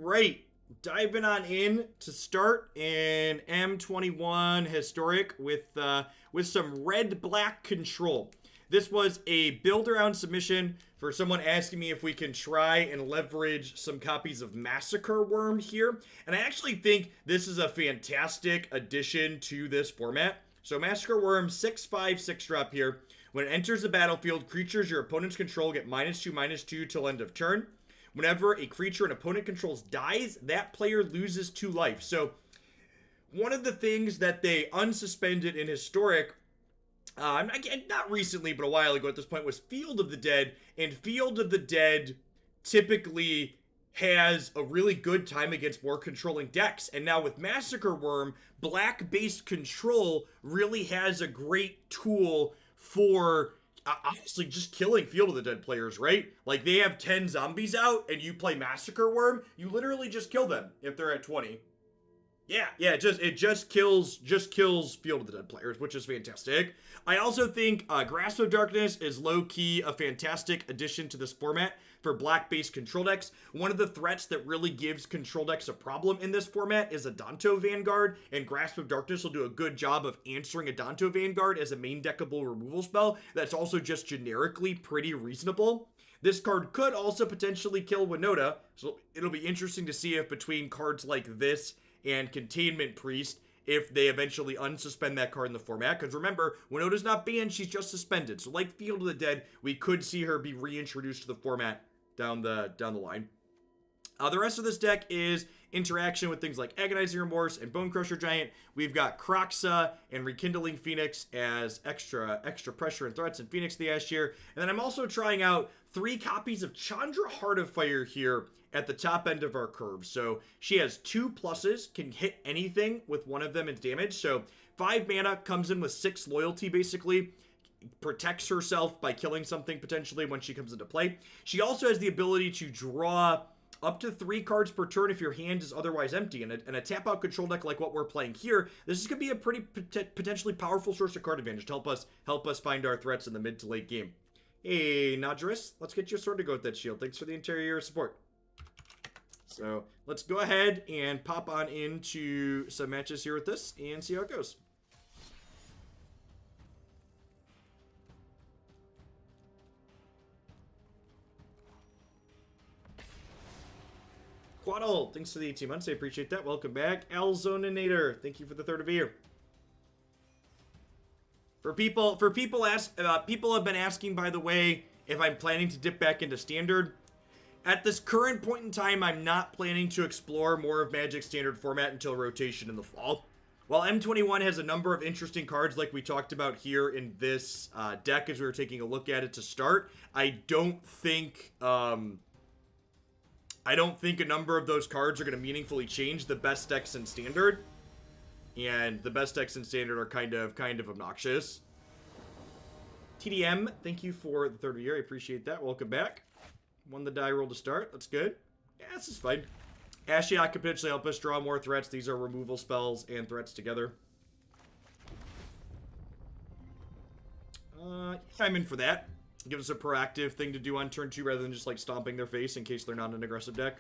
right, diving on in to start in M21 Historic with some red-black control. This was a build-around submission for someone asking me if we can try and leverage some copies of Massacre Wurm here. And I actually think this is a fantastic addition to this format. So Massacre Wurm, 6/5, 6-drop here. When it enters the battlefield, creatures your opponents control get -2/-2 till end of turn. Whenever a creature an opponent controls dies, that player loses 2 life. So one of the things that they unsuspended in Historic, again, not recently, but a while ago at this point, was Field of the Dead. And Field of the Dead typically has a really good time against more controlling decks. And now with Massacre Wurm, black-based control really has a great tool for honestly just killing Field of the Dead players, right? Like, they have 10 zombies out, and you play Massacre Wurm, you literally just kill them if they're at 20. Yeah, it just kills Field of the Dead players, which is fantastic. I also think Grasp of Darkness is low-key a fantastic addition to this format for black-based control decks. One of the threats that really gives control decks a problem in this format is Adanto Vanguard, and Grasp of Darkness will do a good job of answering Adanto Vanguard as a main deckable removal spell that's also just generically pretty reasonable. This card could also potentially kill Winota, so it'll be interesting to see if between cards like this and Containment Priest, if they eventually unsuspend that card in the format. Because remember, Winota's not banned, she's just suspended. So like Field of the Dead, we could see her be reintroduced to the format down the line. The rest of this deck is interaction with things like Agonizing Remorse and Bonecrusher Giant. We've got Kroxa and Rekindling Phoenix as extra pressure and threats in Phoenix the Ashiok. And then I'm also trying out 3 copies of Chandra Heart of Fire here at the top end of our curve. So she has 2 pluses, can hit anything with one of them in damage. So 5 mana, comes in with 6 loyalty basically. Protects herself by killing something potentially when she comes into play. She also has the ability to draw up to 3 cards per turn if your hand is otherwise empty. And a tap-out control deck like what we're playing here, this is going to be a pretty potentially powerful source of card advantage to help us find our threats in the mid to late game. Hey, Duress, let's get your sword to go with that shield. Thanks for the interior support. So let's go ahead and pop on into some matches here with this and see how it goes. Quaddle, thanks for the 18 months. I appreciate that. Welcome back. Alzoninator, thank you for the 3rd year. People have been asking, by the way, if I'm planning to dip back into Standard. At this current point in time, I'm not planning to explore more of Magic Standard format until rotation in the fall. While M21 has a number of interesting cards like we talked about here in this deck as we were taking a look at it to start, I don't think a number of those cards are going to meaningfully change the best decks in Standard. And the best decks in Standard are kind of obnoxious. TDM, thank you for the 3rd year. I appreciate that. Welcome back. Won the die roll to start. That's good. Yeah, this is fine. Ashiok could potentially help us draw more threats. These are removal spells and threats together. I'm in for that. Gives us a proactive thing to do on turn 2 rather than just like stomping their face in case they're not an aggressive deck.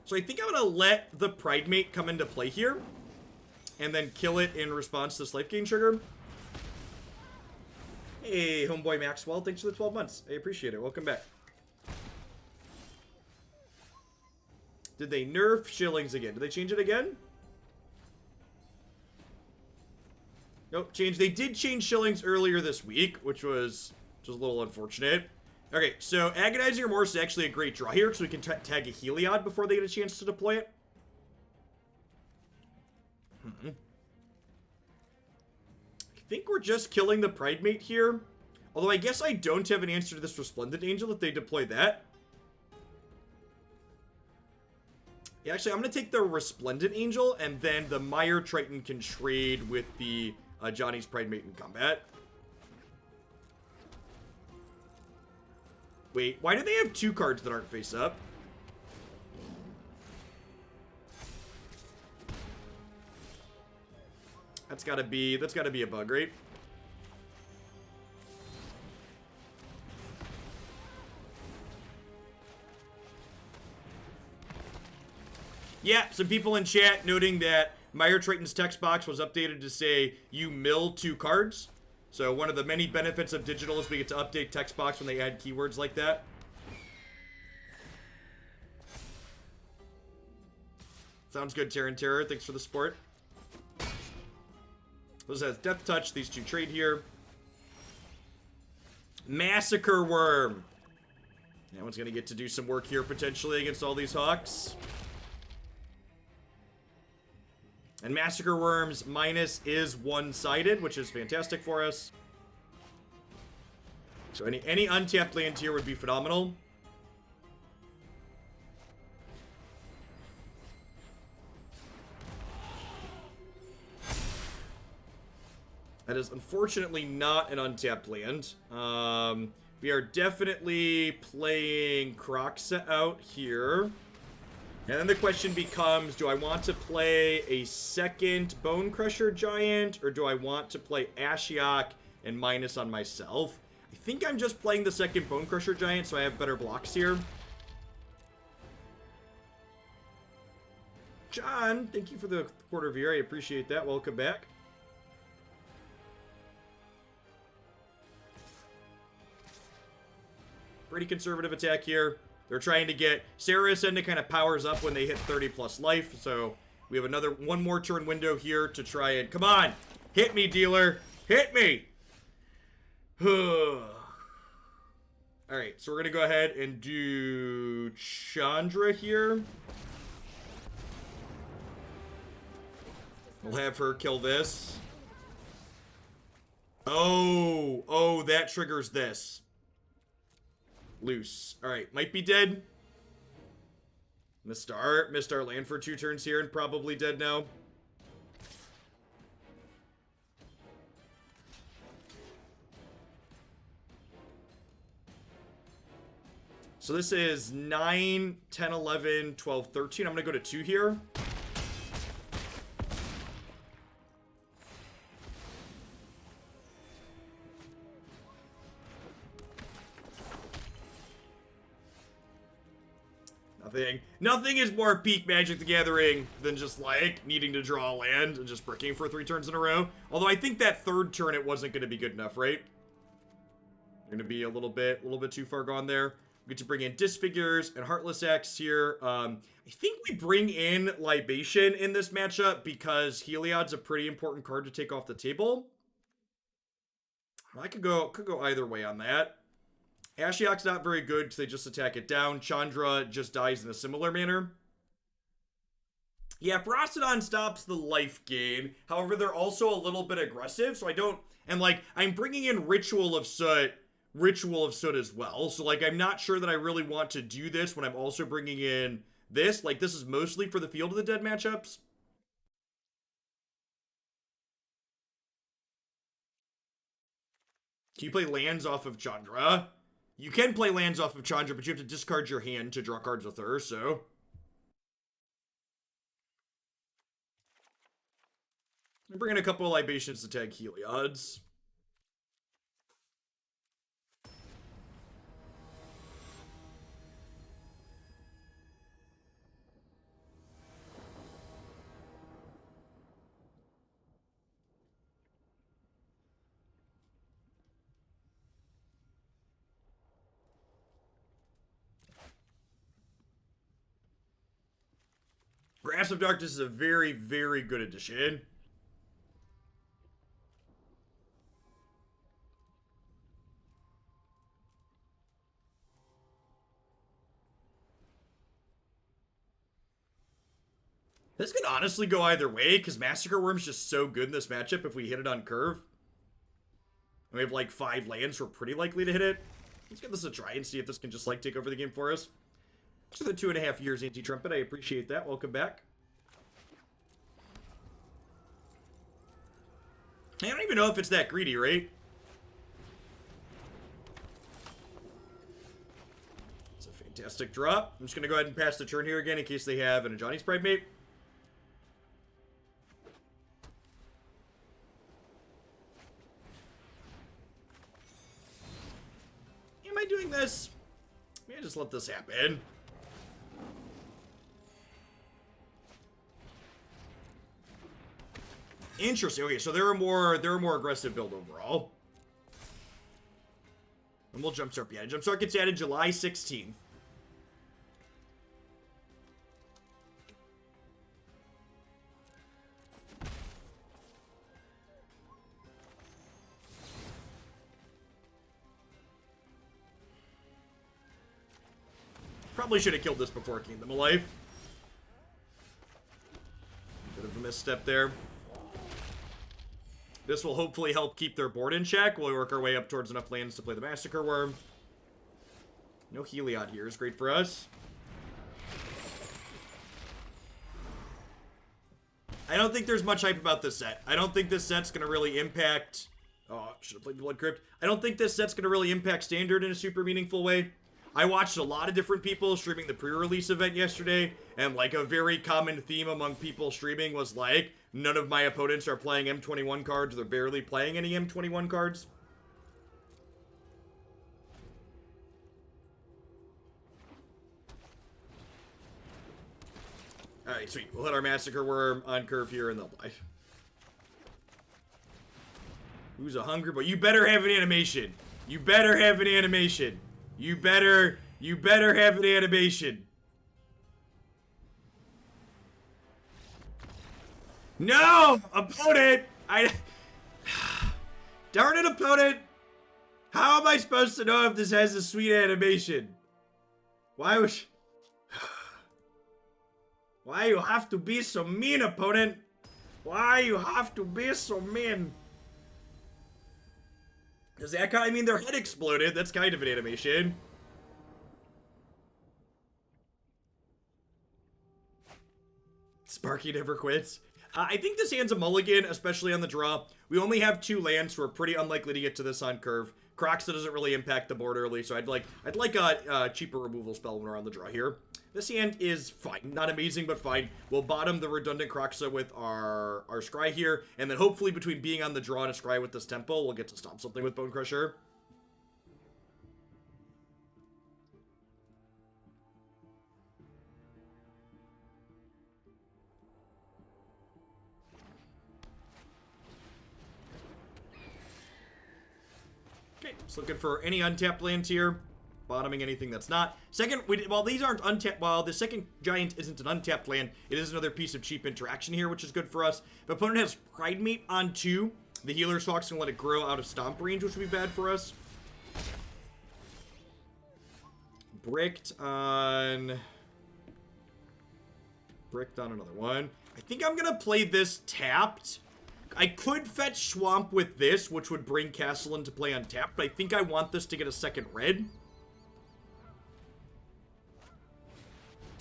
So I think I'm going to let the Pridemate come into play here. And then kill it in response to this life gain trigger. Hey, homeboy Maxwell, thanks for the 12 months. I appreciate it. Welcome back. Did they nerf Shillings again? Did they change it again? Nope, change. They did change Shillings earlier this week, which was a little unfortunate. Okay, so Agonizing Remorse is actually a great draw here because we can tag a Heliod before they get a chance to deploy it. I think we're just killing the Pridemate here. Although I guess I don't have an answer to this Resplendent Angel if they deploy that. Yeah, actually, I'm going to take the Resplendent Angel, and then the Mire Triton can trade with the Johnny's Pridemate in combat. Wait, why do they have 2 cards that aren't face up? That's gotta be a bug, right? Yeah, some people in chat noting that Mire Triton's text box was updated to say you mill 2 cards. So one of the many benefits of digital is we get to update text box when they add keywords like that. Sounds good, Terran Terror. Thanks for the support. This has Death Touch. These 2 trade here. Massacre Wurm. That one's going to get to do some work here potentially against all these Hawks. And Massacre Wurm's minus is one-sided, which is fantastic for us. So any untapped land here would be phenomenal. That is unfortunately not an untapped land. We are definitely playing Kroxa out here. And then the question becomes, do I want to play a second Bonecrusher Giant, or do I want to play Ashiok and minus on myself? I think I'm just playing the second Bonecrusher Giant, so I have better blocks here. John, thank you for the quarter view. I appreciate that. Welcome back. Pretty conservative attack here. They're trying to get Sarah Ascendant kind of powers up when they hit 30 plus life. So we have one more turn window here to try and... Come on! Hit me, dealer! Hit me! Alright, so we're going to go ahead and do Chandra here. We'll have her kill this. Oh, that triggers this. Loose. Alright, might be dead. Missed our land for 2 turns here and probably dead now. So this is 9, 10, 11, 12, 13. I'm going to go to 2 here. Nothing is more peak Magic the Gathering than just, like, needing to draw a land and just bricking for 3 turns in a row. Although I think that 3rd turn it wasn't going to be good enough, right? Going to be a little bit too far gone there. We get to bring in Disfigures and Heartless Acts here. I think we bring in Libation in this matchup because Heliod's a pretty important card to take off the table. I could go either way on that. Ashiok's not very good because they just attack it down. Chandra just dies in a similar manner. Yeah, Ferocidon stops the life gain. However, they're also a little bit aggressive, so I don't... And, like, I'm bringing in Ritual of Soot as well. So, like, I'm not sure that I really want to do this when I'm also bringing in this. Like, this is mostly for the Field of the Dead matchups. Can you play lands off of Chandra? You can play lands off of Chandra, but you have to discard your hand to draw cards with her, so... I'm bringing a couple of Libations to tag Heliod's. Grasp of Darkness is a very, very good addition. This could honestly go either way, because Massacre Wurm's just so good in this matchup if we hit it on curve. And we have like 5 lands, we're pretty likely to hit it. Let's give this a try and see if this can just like take over the game for us. For the 2.5 years, Anti-Trumpet, I appreciate that. Welcome back. I don't even know if it's that greedy, right? It's a fantastic drop. I'm just going to go ahead and pass the turn here again in case they have an Ajani's Pride Mate. I doing this? May I just let this happen? Interesting. Okay, so they're a more aggressive build overall. And we'll jumpstart. Yeah, jumpstart gets added July 16th. Probably should have killed this before Kingdom of Life. Bit of a misstep there. This will hopefully help keep their board in check while we work our way up towards enough lands to play the Massacre Wurm. No Heliod here is great for us. I don't think there's much hype about this set. I don't think this set's going to really impact... Oh, should have played Blood Crypt. I don't think this set's going to really impact Standard in a super meaningful way. I watched a lot of different people streaming the pre-release event yesterday, and like a very common theme among people streaming was like, none of my opponents are playing M21 cards, they're barely playing any M21 cards. Alright, sweet. We'll hit our Massacre Wurm on curve here, and they'll die. Who's a hungry boy? You better have an animation. You better have an animation. You better have an animation. No! Opponent! Darn it, opponent! How am I supposed to know if this has a sweet animation? Why would Why you have to be so mean, opponent? Why you have to be so mean? Does that kind of, I mean, their head exploded. That's kind of an animation. Sparky never quits. I think this hand's a mulligan, especially on the draw. We only have 2 lands, so we're pretty unlikely to get to this on curve. Kroxa doesn't really impact the board early, so I'd like a cheaper removal spell when we're on the draw here. This hand is fine. Not amazing, but fine. We'll bottom the redundant Kroxa with our scry here, and then hopefully between being on the draw and a scry with this temple, we'll get to stomp something with Bonecrusher. Okay, just looking for any untapped lands here. Bottoming anything that's not. Second, while these aren't untapped, while the second giant isn't an untapped land, it is another piece of cheap interaction here, which is good for us. If opponent has Pride Mate on 2, the Healer's Hawk's gonna let it grow out of stomp range, which would be bad for us. Bricked on another one. I think I'm gonna play this tapped. I could fetch Swamp with this, which would bring Castle into play untapped, but I think I want this to get a second red.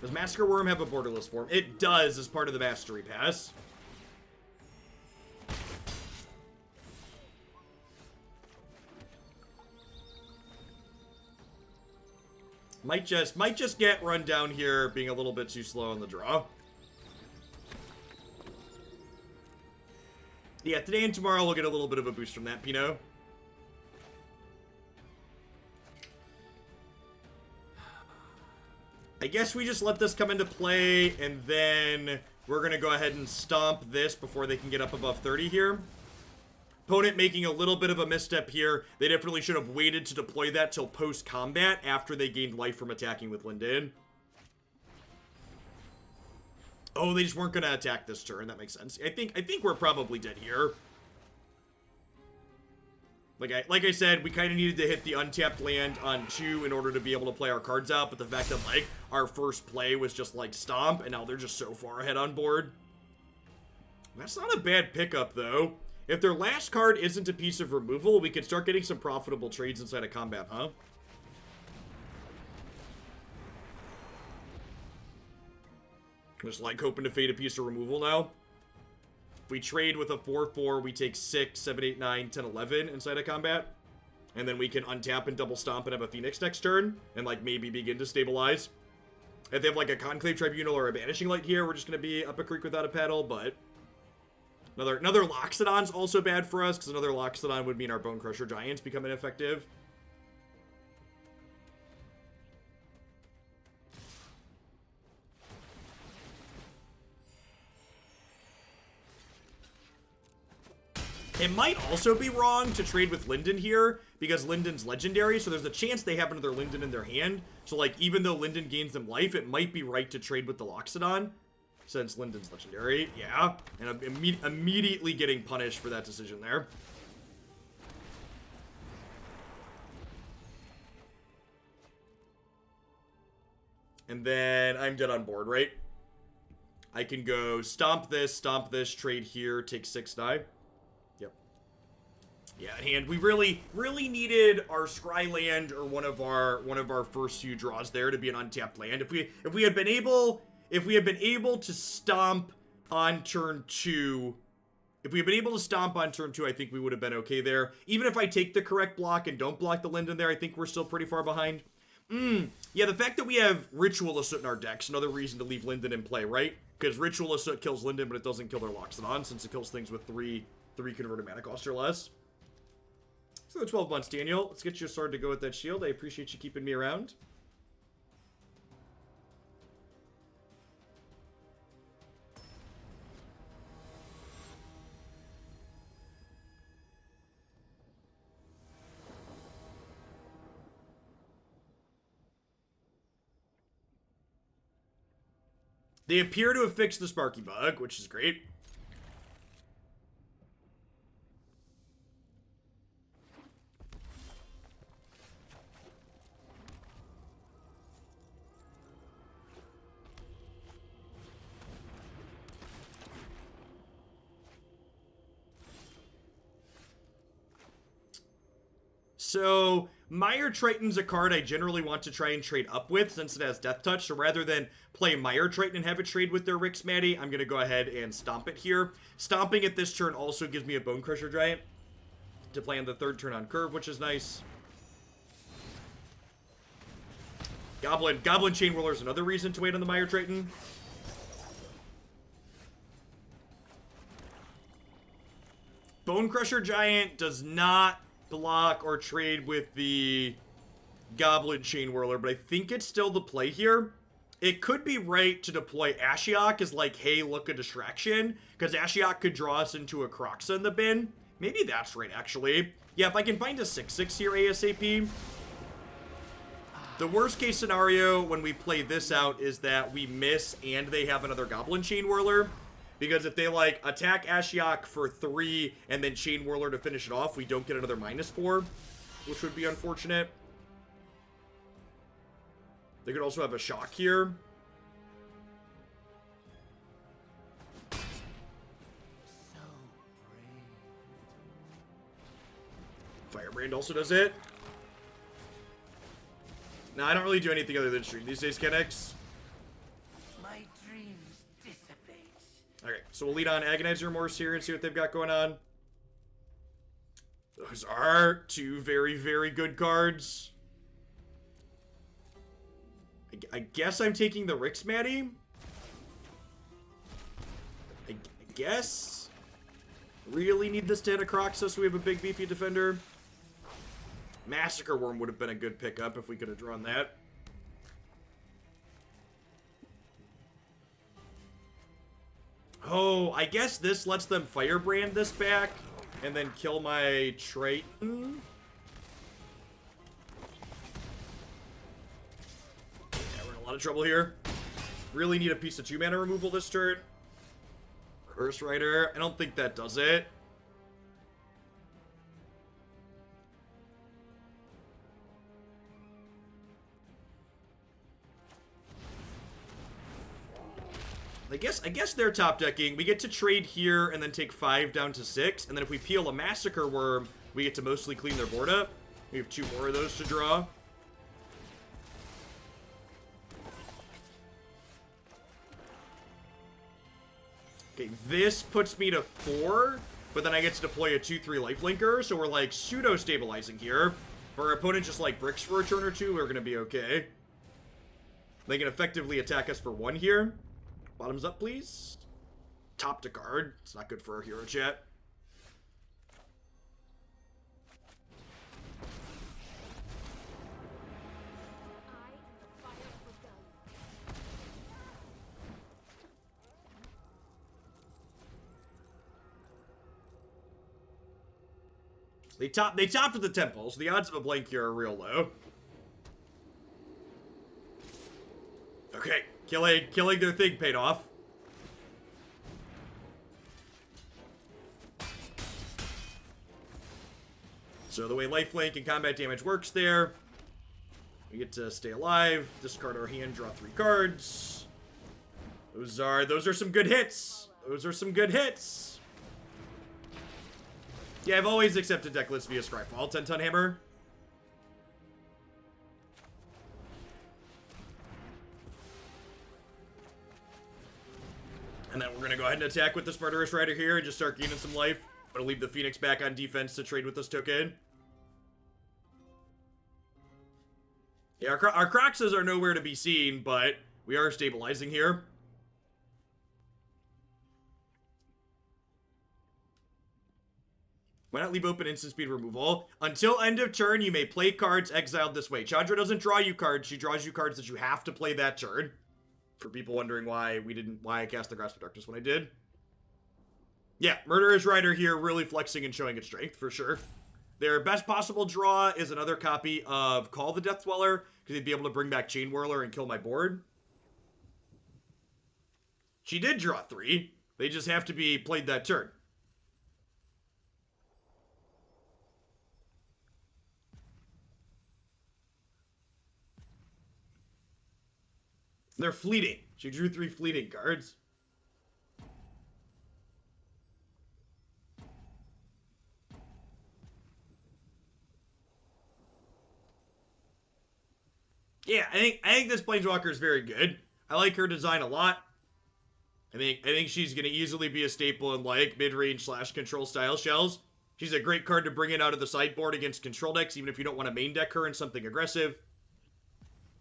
Does Massacre Wurm have a borderless form? It does as part of the Mastery Pass. Might just get run down here being a little bit too slow on the draw. Yeah, today and tomorrow we'll get a little bit of a boost from that, Pino. I guess we just let this come into play, and then we're going to go ahead and stomp this before they can get up above 30 here. Opponent making a little bit of a misstep here. They definitely should have waited to deploy that till post-combat after they gained life from attacking with Linden. Oh, they just weren't going to attack this turn. That makes sense. I think we're probably dead here. Like I said, we kind of needed to hit the untapped land on 2 in order to be able to play our cards out, but the fact that, like, our first play was just, like, stomp, and now they're just so far ahead on board. That's not a bad pickup, though. If their last card isn't a piece of removal, we could start getting some profitable trades inside of combat, huh? Just, like, hoping to fade a piece of removal now. If we trade with a 4/4, we take 6, 7, 8, 9, 10, 11 inside of combat. And then we can untap and double stomp and have a Phoenix next turn. And, like, maybe begin to stabilize. If they have, like, a Conclave Tribunal or a Banishing Light here, we're just going to be up a creek without a paddle. But another Loxodon's also bad for us, because another Loxodon would mean our Bonecrusher Giants become ineffective. It might also be wrong to trade with Linden here, because Linden's legendary, so there's a chance they have another Linden in their hand. So, like, even though Linden gains them life, it might be right to trade with the Loxodon, since Linden's legendary. Yeah, and I'm immediately getting punished for that decision there. And then I'm dead on board, right? I can go stomp this, trade here, take 6 die. Yep. Yeah, and we really needed our Scry land or one of our first few draws there to be an untapped land. If we had been able to stomp on turn 2, I think we would have been okay there. Even if I take the correct block and don't block the Linden there, I think we're still pretty far behind. Yeah, the fact that we have Ritual Assault in our deck's another reason to leave Linden in play, right? Because Ritual Assault kills Linden, but it doesn't kill their Loxodon, since it kills things with 3 converted mana cost or less. So the 12 months, Daniel. Let's get you started to go with that shield. I appreciate you keeping me around. They appear to have fixed the Sparky bug, which is great. So, Mire Triton's a card I generally want to try and trade up with since it has Death Touch. So rather than play Mire Triton and have it trade with their Rix Maddie, I'm going to go ahead and stomp it here. Stomping it this turn also gives me a Bonecrusher Giant to play on the 3rd turn on curve, which is nice. Goblin Chain Whirler is another reason to wait on the Mire Triton. Bonecrusher Giant does not block or trade with the Goblin Chain Whirler, but I think it's still the play here. It could be right to deploy Ashiok as like, hey, look, a distraction, because Ashiok could draw us into a Kroxa in the bin. Maybe that's right, actually. Yeah, if I can find a 6/6 here ASAP. The worst case scenario when we play this out is that we miss and they have another Goblin Chain Whirler. Because if they, like, attack Ashiok for 3 and then Chain Whirler to finish it off, we don't get another -4, which would be unfortunate. They could also have a shock here. Firebrand also does it. No, I don't really do anything other than stream these days, Kennex. Okay, so we'll lead on Agonizing Remorse here and see what they've got going on. Those are 2 very, very good cards. I guess I'm taking the Rix Maddie. I guess. Really need this to hit a Kroxa so we have a big beefy defender. Massacre Wurm would have been a good pickup if we could have drawn that. Oh, I guess this lets them Firebrand this back and then kill my Triton. Yeah, we're in a lot of trouble here. Really need a piece of 2-mana removal this turn. Murderous Rider. I don't think that does it. I guess they're top decking. We get to trade here and then take 5 down to 6. And then if we peel a Massacre Wurm, we get to mostly clean their board up. We have 2 more of those to draw. Okay, this puts me to 4, but then I get to deploy a 2/3 lifelinker, so we're like pseudo-stabilizing here. If our opponent just like bricks for a turn or 2, we're gonna be okay. They can effectively attack us for 1 here. Bottoms up, please. Top to guard. It's not good for our hero chat. They topped with the Temple, so the odds of a blank here are real low. Okay, killing their thing paid off. So the way lifelink and combat damage works there, we get to stay alive, discard our hand, draw 3 cards. Those are some good hits. Those are some good hits. Yeah, I've always accepted deck lists via Scryfall. 10-ton hammer. And then we're going to go ahead and attack with this Murderous Rider here and just start gaining some life. I'm going to leave the Phoenix back on defense to trade with this token. Yeah, our Kroxas are nowhere to be seen, but we are stabilizing here. Why not leave open instant speed removal? Until end of turn, you may play cards exiled this way. Chandra doesn't draw you cards. She draws you cards that you have to play that turn. For people wondering why I cast the Grasp of Darkness when I did. Yeah, Murderous Rider here really flexing and showing its strength, for sure. Their best possible draw is another copy of Call the Death Dweller, because they'd be able to bring back Chain Whirler and kill my board. She did draw 3. They just have to be played that turn. They're fleeting. She drew 3 fleeting cards. Yeah, I think this Planeswalker is very good. I like her design a lot. I think she's gonna easily be a staple in like mid-range / control style shells. She's a great card to bring in out of the sideboard against control decks, even if you don't want to main deck her in something aggressive.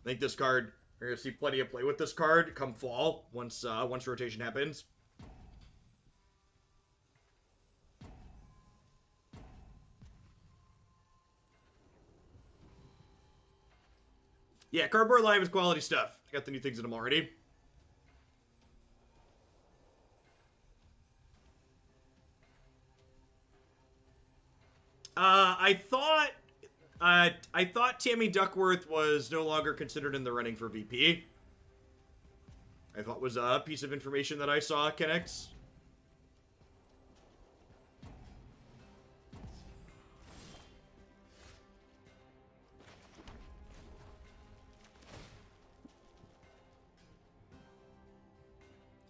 I think this card, we're gonna see plenty of play with this card come fall once rotation happens. Yeah, Cardboard Live is quality stuff. I got the new things in them already. I thought Tammy Duckworth was no longer considered in the running for VP. I thought was a piece of information that I saw connects.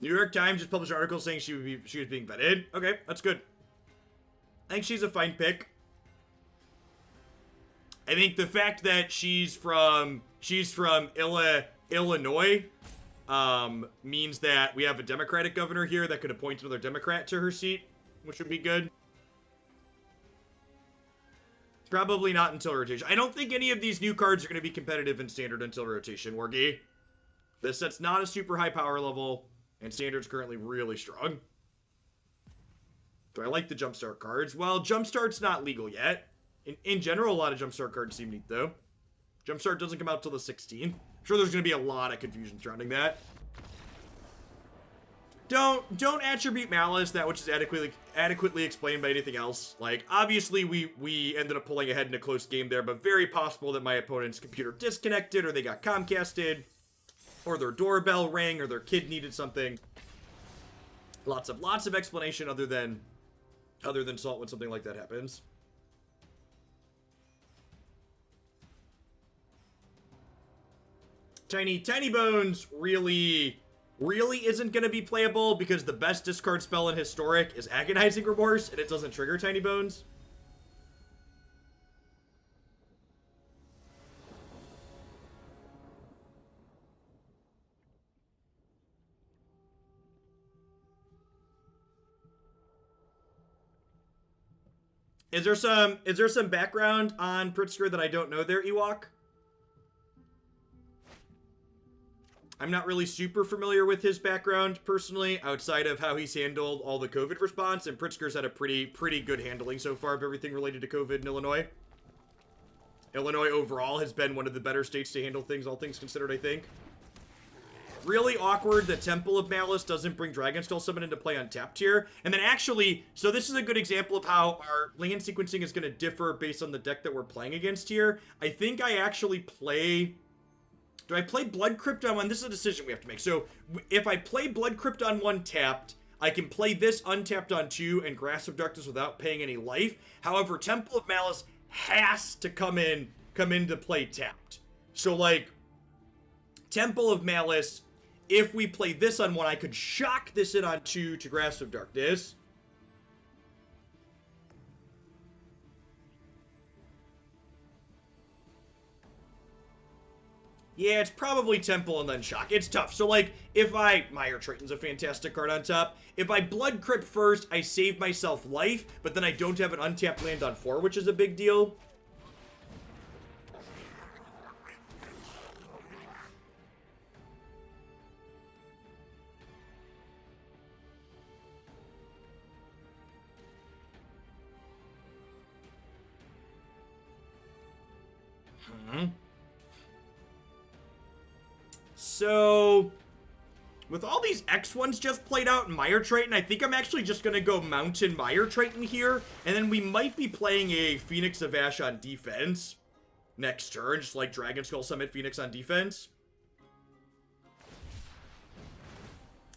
New York Times just published an article saying she was being vetted. Okay, that's good. I think she's a fine pick. I think the fact that she's from Illinois means that we have a Democratic governor here that could appoint another Democrat to her seat, which would be good. Probably not until rotation. I don't think any of these new cards are going to be competitive in Standard until rotation, Wargy. This set's not a super high power level, and Standard's currently really strong. Do I like the Jumpstart cards? Well, Jumpstart's not legal yet. In general, a lot of Jumpstart cards seem neat, though. Jumpstart doesn't come out till the 16th. I'm sure there's going to be a lot of confusion surrounding that. Don't attribute malice that which is adequately explained by anything else. Like, obviously, we ended up pulling ahead in a close game there, but very possible that my opponent's computer disconnected, or they got Comcasted, or their doorbell rang, or their kid needed something. Lots of explanation other than salt when something like that happens. Tiny Bones really isn't going to be playable because the best discard spell in Historic is Agonizing Remorse, and it doesn't trigger Tiny Bones. Is there some background on Pritzker that I don't know there, Ewok? I'm not really super familiar with his background, personally, outside of how he's handled all the COVID response, and Pritzker's had a pretty good handling so far of everything related to COVID in Illinois. Illinois overall has been one of the better states to handle things, all things considered, I think. Really awkward that Temple of Malice doesn't bring Dragonskull Summit into play on tapped here. And then actually, so this is a good example of how our land sequencing is going to differ based on the deck that we're playing against here. I think I actually play... Do I play Blood Crypt on one? This is a decision we have to make. So if I play Blood Crypt on one tapped, I can play this untapped on two and Grasp of Darkness without paying any life. However, Temple of Malice has to come into play tapped. So like, Temple of Malice, if we play this on one, I could shock this in on two to Grasp of Darkness. Yeah, it's probably Temple and then Shock. It's tough. So, like, if I... Mire Triton's a fantastic card on top. If I Blood Crypt first, I save myself life, but then I don't have an untapped land on 4, which is a big deal. So, with all these X1s just played out in Mire Triton, I think I'm actually just going to go Mountain Mire Triton here. And then we might be playing a Phoenix of Ash on defense next turn, just like Dragonskull Summit Phoenix on defense.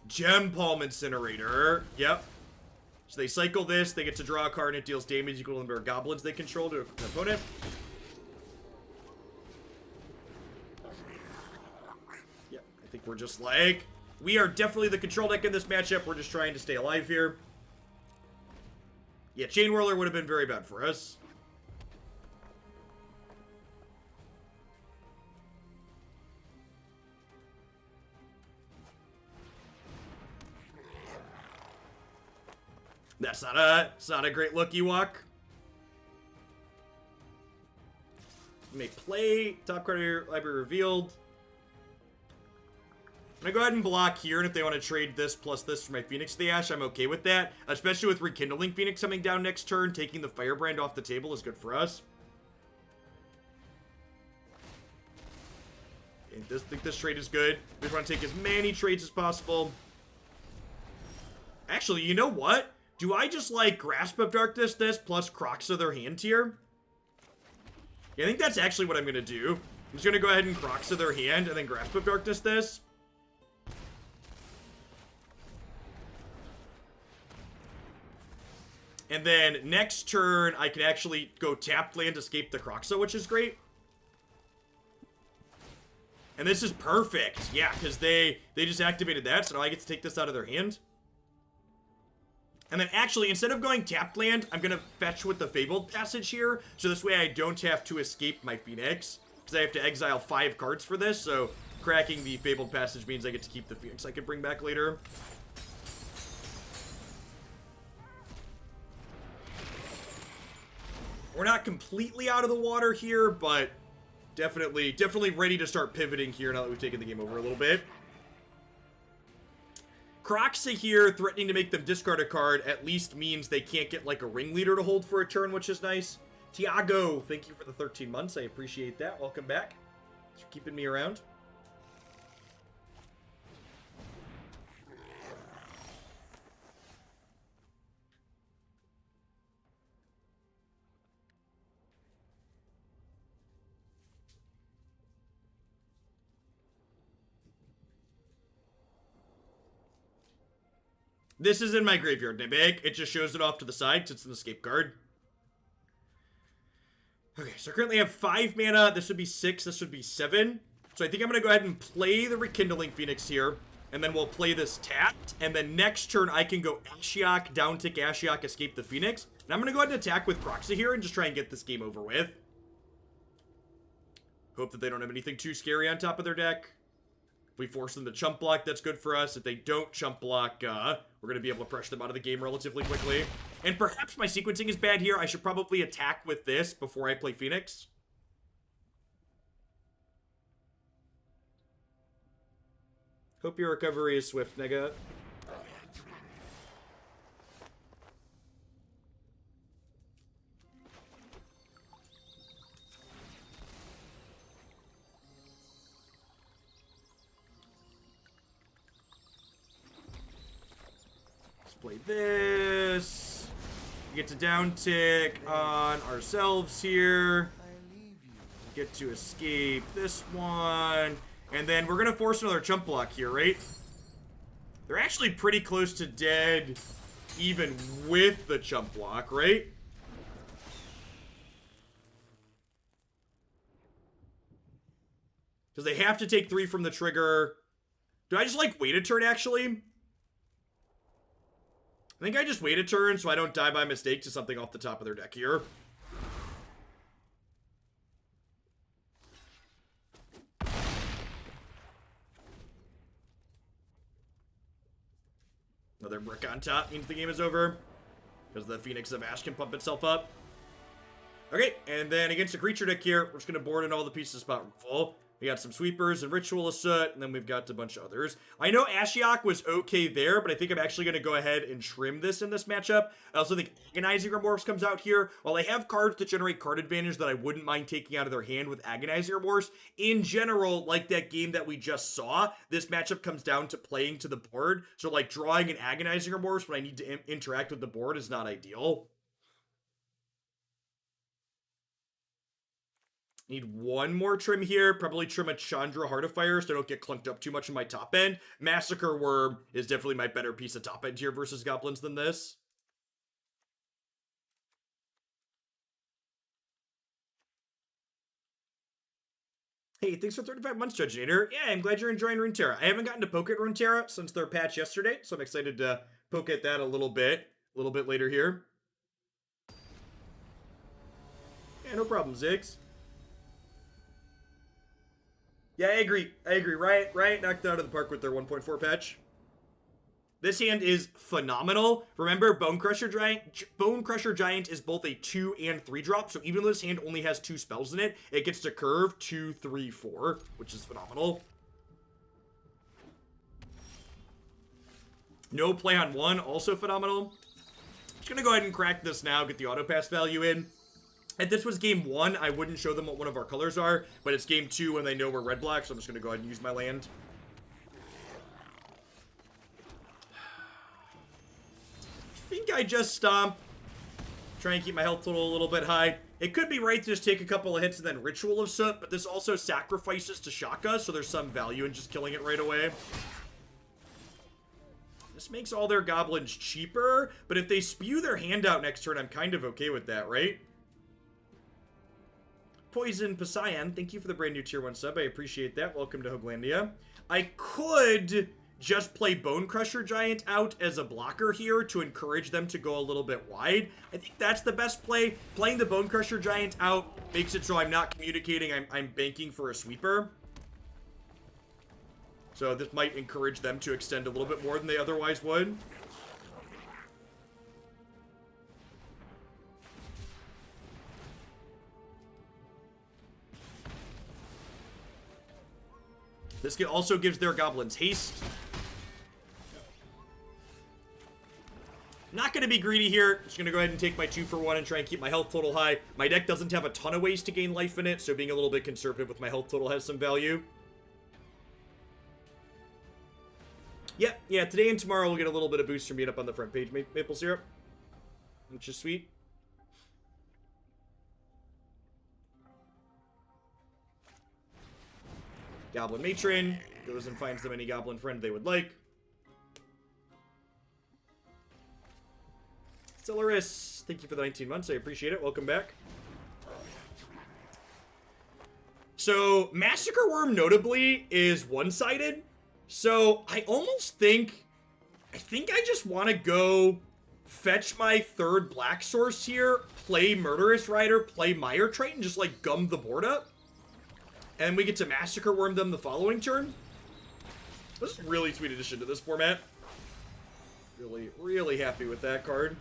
Gem Palm Incinerator. Yep. So they cycle this, they get to draw a card, and it deals damage equal to the number of goblins they control to an opponent. I think we're just like, we are definitely the control deck in this matchup. We're just trying to stay alive here. Yeah, Chain Whirler would have been very bad for us. That's not a great look, Ewok. You may play top card of your library revealed. I'm gonna go ahead and block here, and if they want to trade this plus this for my Phoenix of the Ash, I'm okay with that. Especially with Rekindling Phoenix coming down next turn, taking the Firebrand off the table is good for us. I think this trade is good. We just want to take as many trades as possible. Actually, you know what? Do I just, like, Grasp of Darkness this plus Kroxa their hand here? Yeah, I think that's actually what I'm gonna do. I'm just gonna go ahead and Kroxa their hand, and then Grasp of Darkness this. And then next turn, I can actually go tap land, escape the Kroxa, which is great. And this is perfect. Yeah, because they just activated that, so now I get to take this out of their hand. And then actually, instead of going tapped land, I'm going to fetch with the Fabled Passage here. So this way I don't have to escape my Phoenix. Because I have to exile 5 cards for this. So cracking the Fabled Passage means I get to keep the Phoenix I can bring back later. We're not completely out of the water here, but definitely ready to start pivoting here now that we've taken the game over a little bit. Kroxa here, threatening to make them discard a card, at least means they can't get, like, a ringleader to hold for a turn, which is nice. Tiago, thank you for the 13 months. I appreciate that. Welcome back. Thanks for keeping me around. This is in my graveyard, Nibig. It just shows it off to the side since it's an escape card. Okay, so I currently have 5 mana. This would be 6. This would be 7. So I think I'm going to go ahead and play the Rekindling Phoenix here. And then we'll play this tapped. And then next turn, I can go Ashiok, down tick Ashiok, escape the Phoenix. And I'm going to go ahead and attack with Kroxa here and just try and get this game over with. Hope that they don't have anything too scary on top of their deck. If we force them to chump block, that's good for us. If they don't chump block, we're going to be able to pressure them out of the game relatively quickly. And perhaps my sequencing is bad here. I should probably attack with this before I play Phoenix. Hope your recovery is swift, Nega. play this. We get to down tick on ourselves here. Get to escape this one. And then we're going to force another chump block here, right? They're actually pretty close to dead even with the chump block, right? Because they have to take 3 from the trigger. Do I just, like, wait a turn, actually? I think I just wait a turn so I don't die by mistake to something off the top of their deck here. Another brick on top means the game is over. Because the Phoenix of Ash can pump itself up. Okay, and then against a creature deck here, we're just going to board in all the pieces spot full. We got some sweepers and Ritual of Soot, and then we've got a bunch of others. I know Ashiok was okay there, but I think I'm actually going to go ahead and trim this in this matchup. I also think Agonizing Remorse comes out here. While I have cards that generate card advantage that I wouldn't mind taking out of their hand with Agonizing Remorse, in general, like that game that we just saw, this matchup comes down to playing to the board. So, like, drawing an Agonizing Remorse when I need to interact with the board is not ideal. Need one more trim here. Probably trim a Chandra Heart of Fire so I don't get clunked up too much in my top end. Massacre Wurm is definitely my better piece of top end here versus goblins than this. Hey, thanks for 35 months, Judge Nader. Yeah, I'm glad you're enjoying Runeterra. I haven't gotten to poke at Runeterra since their patch yesterday, so I'm excited to poke at that a little bit later here. Yeah, no problem, Ziggs. Yeah, I agree. Riot knocked out of the park with their 1.4 patch. This hand is phenomenal. Remember, Bonecrusher Giant is both a 2 and 3 drop, so even though this hand only has 2 spells in it, it gets to curve 2, 3, 4, which is phenomenal. No play on 1, also phenomenal. Just gonna go ahead and crack this now, get the auto pass value in. If this was game 1, I wouldn't show them what one of our colors are, but it's game 2 when they know we're red-black, so I'm just going to go ahead and use my land. I think I just stomp. Try and keep my health total a little bit high. It could be right to just take a couple of hits and then Ritual of Soot, but this also sacrifices to Shaka, so there's some value in just killing it right away. This makes all their goblins cheaper, but if they spew their hand out next turn, I'm kind of okay with that, right? Poison Poseidon, thank you for the brand new tier 1 sub. I appreciate that. Welcome to Hoglandia. I could just play Bonecrusher Giant out as a blocker here to encourage them to go a little bit wide. I think that's the best play. Playing the Bonecrusher Giant out makes it so I'm not communicating. I'm banking for a sweeper. So this might encourage them to extend a little bit more than they otherwise would. This also gives their goblins haste. Not going to be greedy here. Just going to go ahead and take my 2 for 1 and try and keep my health total high. My deck doesn't have a ton of ways to gain life in it, so being a little bit conservative with my health total has some value. Yeah, today and tomorrow we'll get a little bit of boost from being up on the front page, Maple Syrup. Which is sweet. Goblin Matron goes and finds them any goblin friend they would like. Celeris, thank you for the 19 months. I appreciate it. Welcome back. So, Massacre Wurm, notably, is one-sided. So, I almost think... I just want to go fetch my 3rd black source here, play Murderous Rider, play Mire Triton, just, like, gum the board up. And we get to Massacre Wurm them the following turn. This is a really sweet addition to this format. Really, really happy with that card.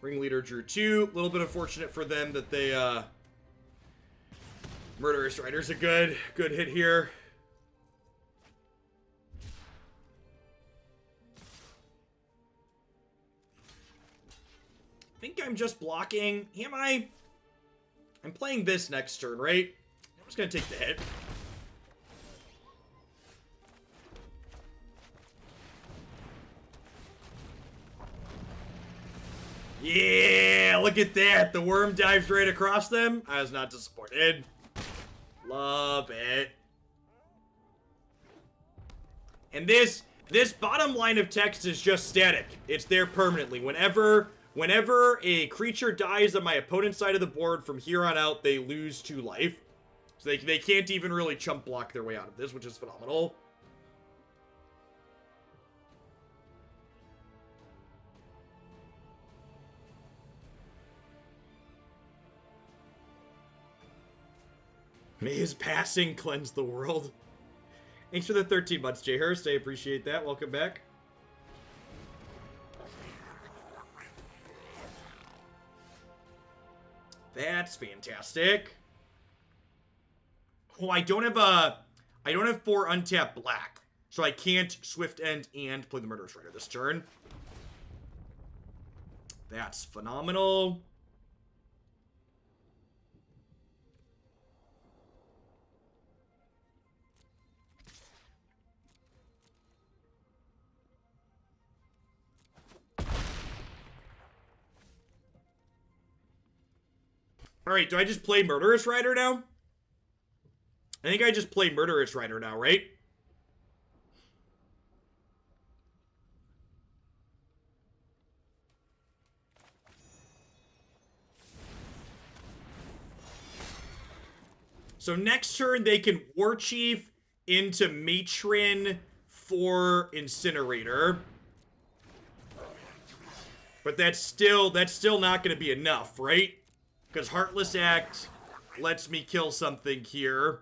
Ringleader drew 2. A little bit unfortunate for them that they Murderous Rider's a good hit here. I think I'm just blocking. Am I? I'm playing this next turn, right? I'm just gonna take the hit. Yeah, look at that. The worm dives right across them. I was not disappointed. Love it. And this bottom line of text is just static. It's there permanently. Whenever a creature dies on my opponent's side of the board, from here on out, they lose 2 life. So they can't even really chump block their way out of this, which is phenomenal. May his passing cleanse the world. Thanks for the 13 months, Jay Hurst. I appreciate that. Welcome back. That's fantastic. Oh, I don't have 4 untapped black, so I can't Swift End and play the Murderous Rider this turn. That's phenomenal. Alright, do I just play Murderous Rider now? I think I just play Murderous Rider now, right? So next turn, they can War Chief into Matron for Incinerator. But that's still not going to be enough, right? Because Heartless Act lets me kill something here.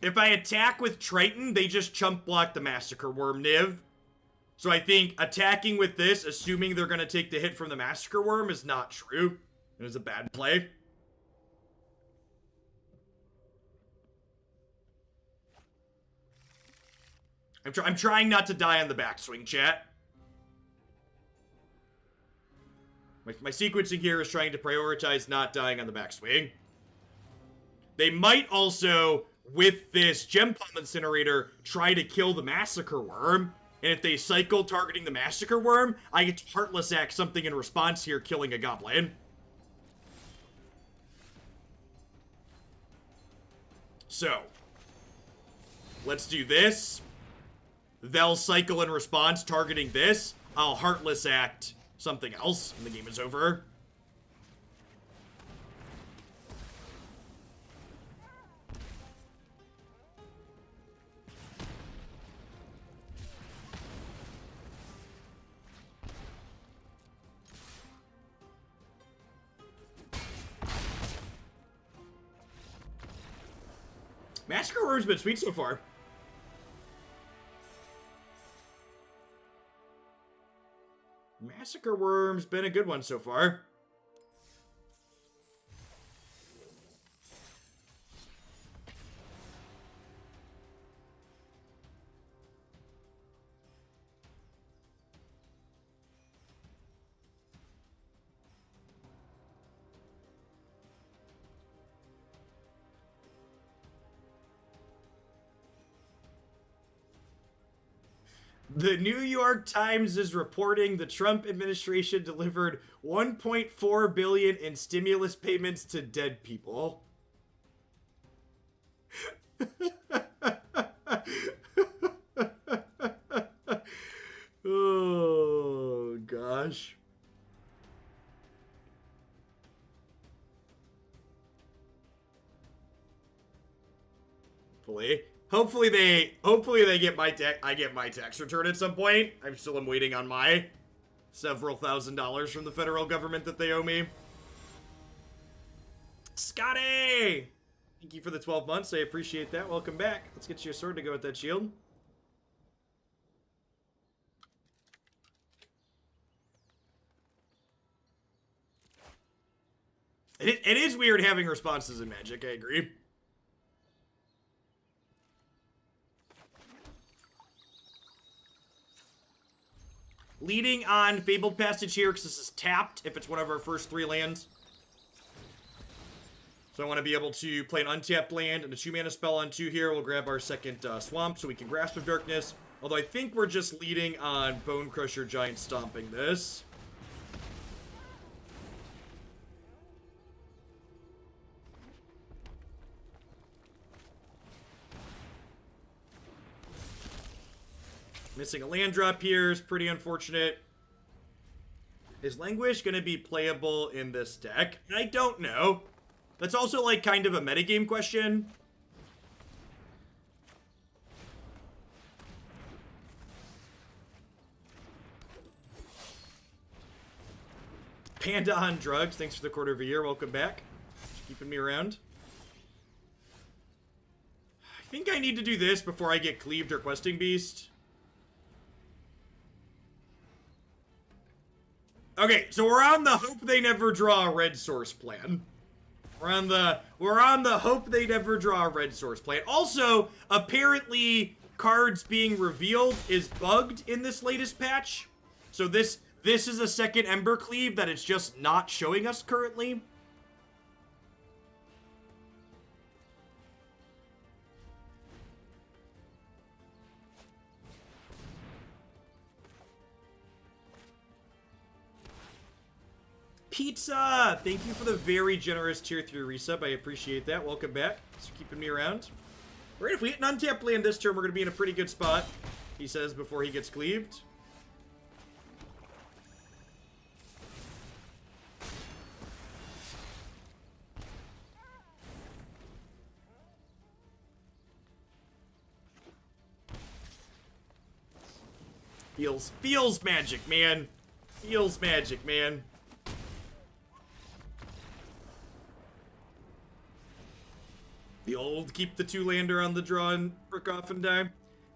If I attack with Triton, they just chump block the Massacre Wurm Niv. So I think attacking with this, assuming they're going to take the hit from the Massacre Wurm, is not true. It is a bad play. I'm trying not to die on the backswing, chat. My sequencing here is trying to prioritize not dying on the backswing. They might also, with this Gem Palm Incinerator, try to kill the Massacre Wurm. And if they cycle targeting the Massacre Wurm, I get to Heartless Act something in response here, killing a goblin. So, let's do this. They'll cycle in response, targeting this. I'll Heartless Act something else, and the game is over. Massacre Wurm's been sweet so far. Massacre Wurm's been a good one so far. The New York Times is reporting the Trump administration delivered $1.4 billion in stimulus payments to dead people. Oh, gosh. Hopefully they get I get my tax return at some point. I still am waiting on my several $1,000s from the federal government that they owe me. Scotty! Thank you for the 12 months. I appreciate that. Welcome back. Let's get you a sword to go with that shield. It is weird having responses in Magic, I agree. Leading on Fabled Passage here, because this is tapped if it's one of our first 3 lands. So I want to be able to play an untapped land and a 2-mana spell on 2 here. We'll grab our second Swamp so we can Grasp of Darkness. Although I think we're just leading on Bonecrusher Giant stomping this. Missing a land drop here is pretty unfortunate. Is Languish going to be playable in this deck? I don't know. That's also, like, kind of a metagame question. Panda on Drugs, thanks for the quarter of a year. Welcome back. Just keeping me around. I think I need to do this before I get Cleaved or Questing Beast. Okay, so we're on the hope they never draw a red source plan. We're on the hope they never draw a red source plan. Also, apparently cards being revealed is bugged in this latest patch. So this is a second Ember Cleave that it's just not showing us currently. Pizza! Thank you for the very generous tier 3 resub. I appreciate that. Welcome back. Thanks for keeping me around. Alright, if we hit an untapped land this turn, we're going to be in a pretty good spot, he says before he gets cleaved. Feels magic, man. Feels magic, man. The old keep the 2-lander on the draw and brick off and die.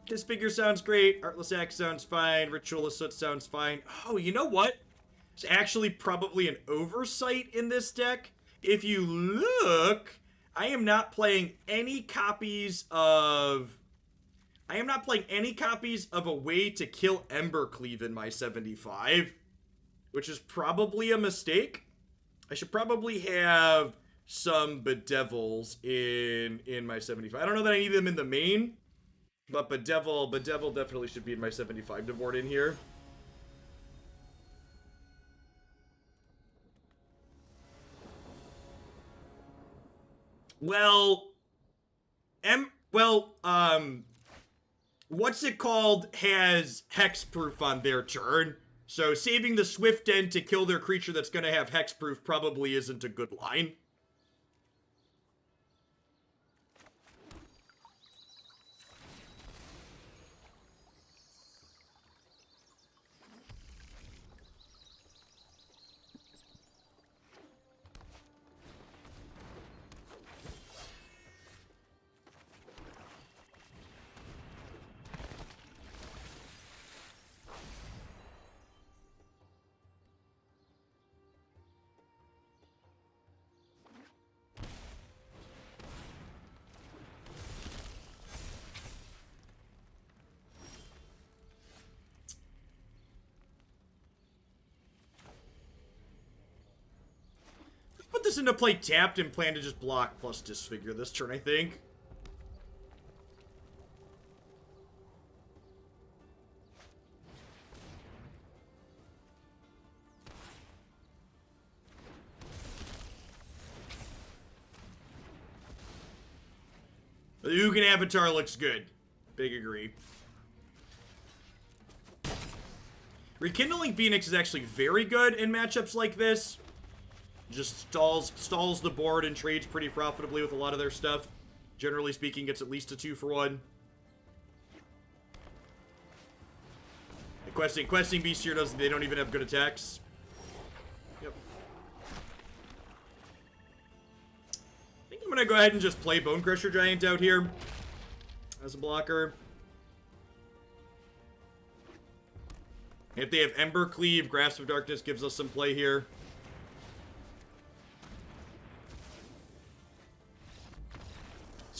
Disfigure sounds great. Heartless Act sounds fine. Ritual Soot sounds fine. Oh, you know what? It's actually probably an oversight in this deck. If you look, I am not playing any copies of... I am not playing any copies of a way to kill Embercleave in my 75. Which is probably a mistake. I should probably have some Bedevils in my 75. I don't know that I need them in the main, but Bedevil definitely should be in my 75 to board in here. Well, what's it called has hexproof on their turn, so saving the Swift End to kill their creature that's gonna have hexproof probably isn't a good line. Put this into play tapped and plan to just block plus Disfigure this turn, I think. The Ugin Avatar looks good. Big agree. Rekindling Phoenix is actually very good in matchups like this. Just stalls the board and trades pretty profitably with a lot of their stuff. Generally speaking, gets at least a 2-for-1. The questing beast here they don't even have good attacks. Yep. I think I'm gonna go ahead and just play Bonecrusher Giant out here as a blocker. If they have Ember Cleave, Grasp of Darkness gives us some play here.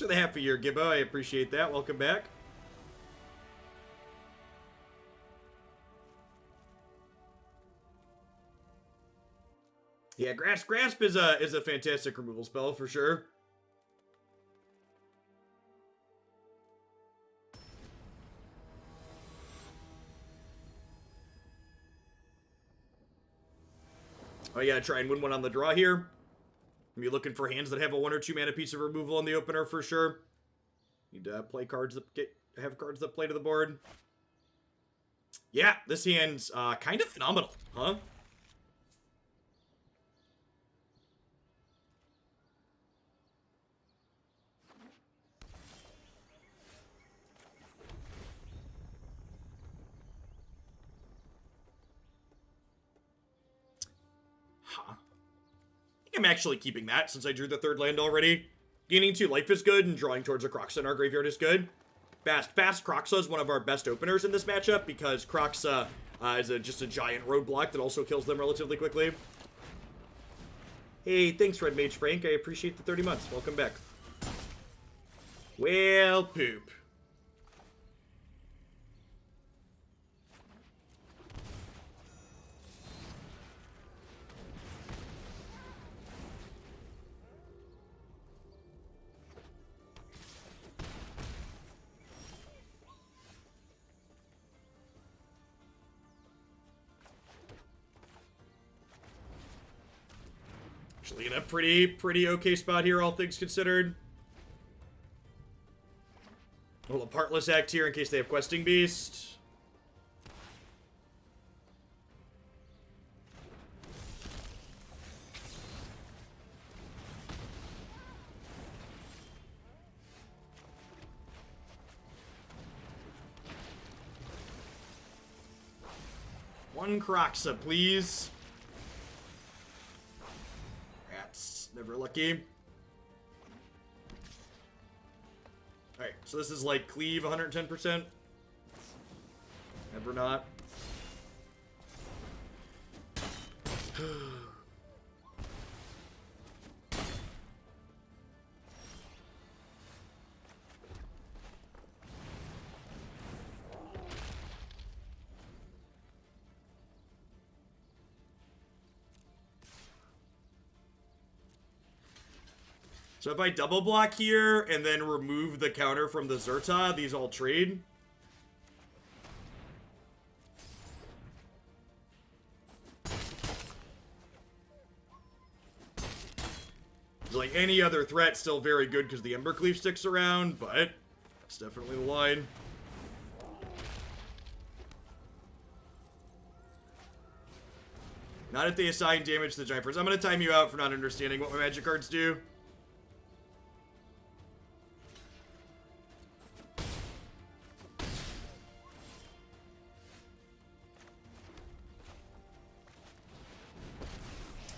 for the half a year, Gibbo. I appreciate that. Welcome back. Yeah, Grasp is a fantastic removal spell for sure. Oh yeah, try and win one on the draw here. I'm looking for hands that have a 1 or 2 mana piece of removal in the opener for sure. Need to play cards that have cards that play to the board. Yeah, this hand's kind of phenomenal, huh? Huh. I think I'm actually keeping that since I drew the 3rd land already. Gaining 2 life is good, and drawing towards a Kroxa in our graveyard is good. Fast Kroxa is one of our best openers in this matchup because Kroxa is just a giant roadblock that also kills them relatively quickly. Hey, thanks, Red Mage Frank. I appreciate the 30 months. Welcome back. Well, poop. Actually in a pretty okay spot here, all things considered. A little Heartless Act here in case they have Questing Beast. One Kroxa, please. That's never lucky. Alright, so this is like cleave 110%. Never not. So if I double block here and then remove the counter from the Zerta, these all trade. Like any other threat, still very good because the Embercleave sticks around, but it's definitely the line. Not if they assign damage to the Giant First. I'm going to time you out for not understanding what my magic cards do.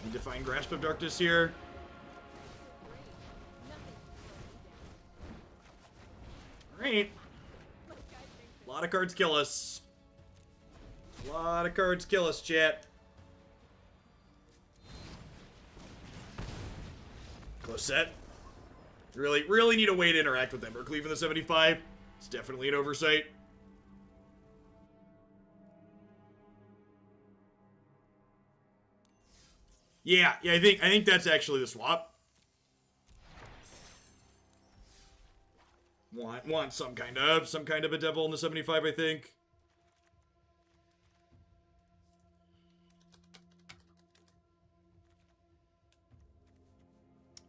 Need to find Grasp of Darkness here. Alright. A lot of cards kill us. A lot of cards kill us, chat. Close set. Really need a way to interact with Embercleave in the 75. It's definitely an oversight. Yeah, I think that's actually the swap. Want some kind of Bedevil in the 75, I think.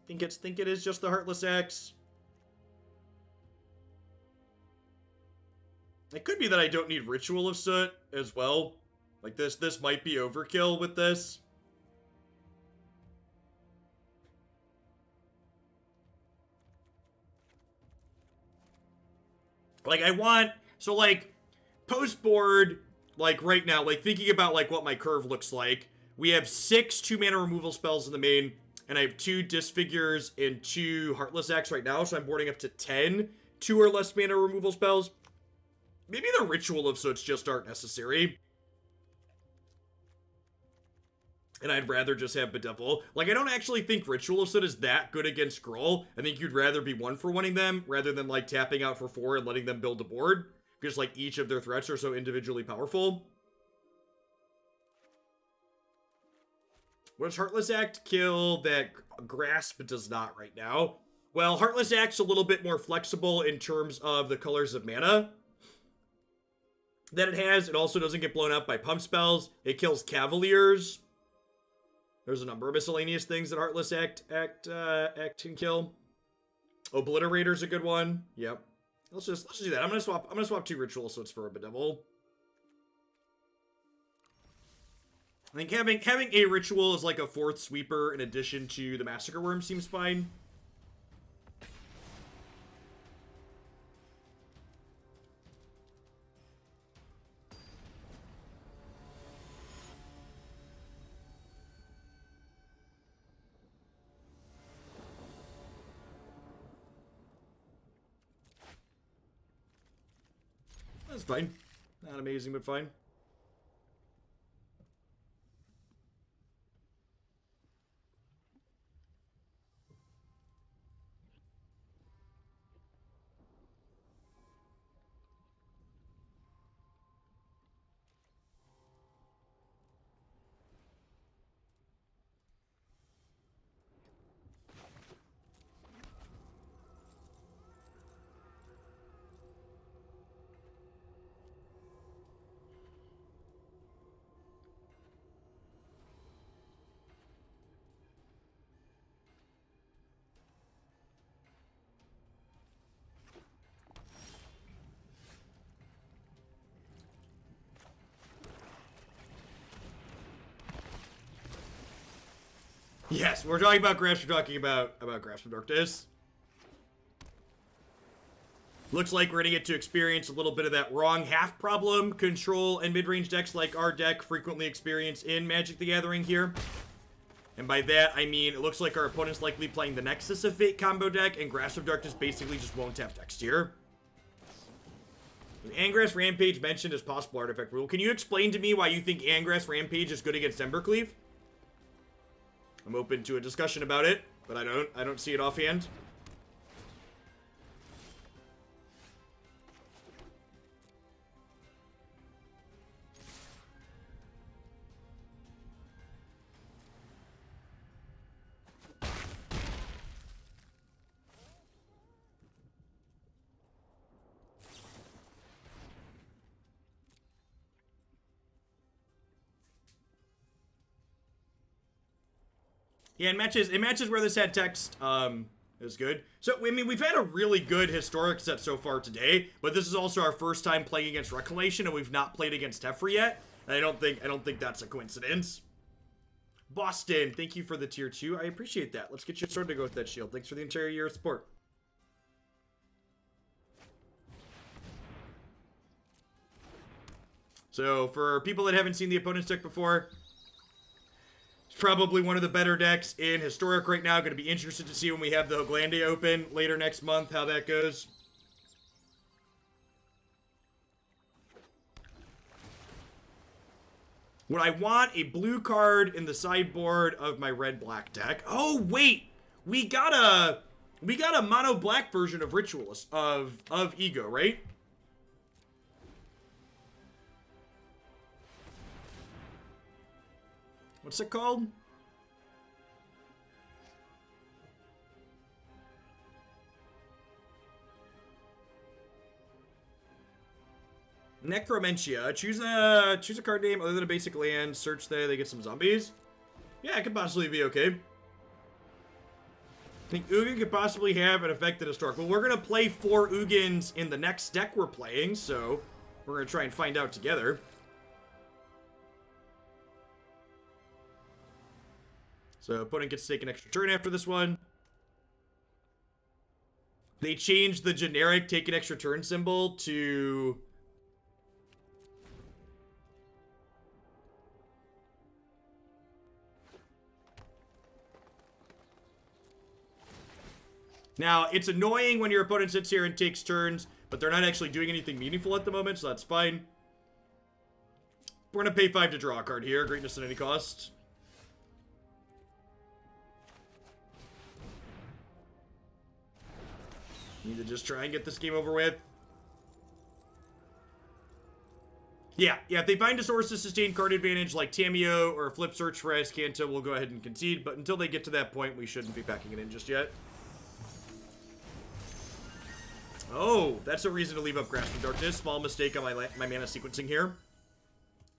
Think it is just the Heartless Axe. It could be that I don't need Ritual of Soot as well. Like this might be overkill with this. Like, so, like, post-board, like, right now, like, thinking about, like, what my curve looks like, we have 6 2-mana removal spells in the main, and I have 2 Disfigures and 2 Heartless Acts right now, so I'm boarding up to 10 2 or less mana removal spells. Maybe the Ritual of Soot just aren't necessary. And I'd rather just have Bedevil. Like, I don't actually think Ritualist is that good against Skrull. I think you'd rather be 1-for-1ing them rather than, like, tapping out for 4 and letting them build a board. Because, like, each of their threats are so individually powerful. What does Heartless Act kill that Grasp does not right now? Well, Heartless Act's a little bit more flexible in terms of the colors of mana that it has. It also doesn't get blown up by pump spells. It kills Cavaliers. There's a number of miscellaneous things that Heartless Act can kill. Obliterator's a good one. Yep. Let's just do that. I'm gonna swap 2 Ritual Slits for a Bedevil. I think having a Ritual as like a 4th sweeper in addition to the Massacre Wurm seems fine. That's fine. Not amazing, but fine. Yes, we're talking about Grasp. We're talking about Grasp of Darkness. Looks like we're gonna get to experience a little bit of that wrong half problem control and mid-range decks like our deck frequently experience in Magic the Gathering here. And by that, I mean, it looks like our opponent's likely playing the Nexus of Fate combo deck, and Grasp of Darkness basically just won't have text here. Angrass Rampage mentioned as possible artifact rule. Can you explain to me why you think Angrass Rampage is good against Embercleave? I'm open to a discussion about it, but I don't see it offhand. Yeah, it matches where this had text, is good. So, I mean, we've had a really good historic set so far today, but this is also our first time playing against Recollection, and we've not played against Teferi yet. And I don't think that's a coincidence. Boston, thank you for the tier 2. I appreciate that. Let's get your sword to go with that shield. Thanks for the entire year of support. So, for people that haven't seen the opponent's deck before, it's probably one of the better decks in Historic right now. Going to be interested to see when we have the Hoglande open later next month, how that goes. Would I want a blue card in the sideboard of my red-black deck? Oh, wait! We got a mono-black version of Ritualist, of Ego, right? What's it called? Necromentia. Choose a card name other than a basic land. Search there. They get some zombies. Yeah, it could possibly be okay. I think Ugin could possibly have an effect at Historic. Well, we're gonna play 4 Ugins in the next deck we're playing, so we're gonna try and find out together. So opponent gets to take an extra turn after this one. They changed the generic take an extra turn symbol to... Now, it's annoying when your opponent sits here and takes turns, but they're not actually doing anything meaningful at the moment, so that's fine. We're going to pay 5 to draw a card here. Greatness at any cost. Need to just try and get this game over with. Yeah, if they find a source of sustained card advantage like Tamiyo or a flip search for Azcanta, we'll go ahead and concede. But until they get to that point, we shouldn't be packing it in just yet. Oh, that's a reason to leave up Grasp of Darkness. Small mistake on my mana sequencing here.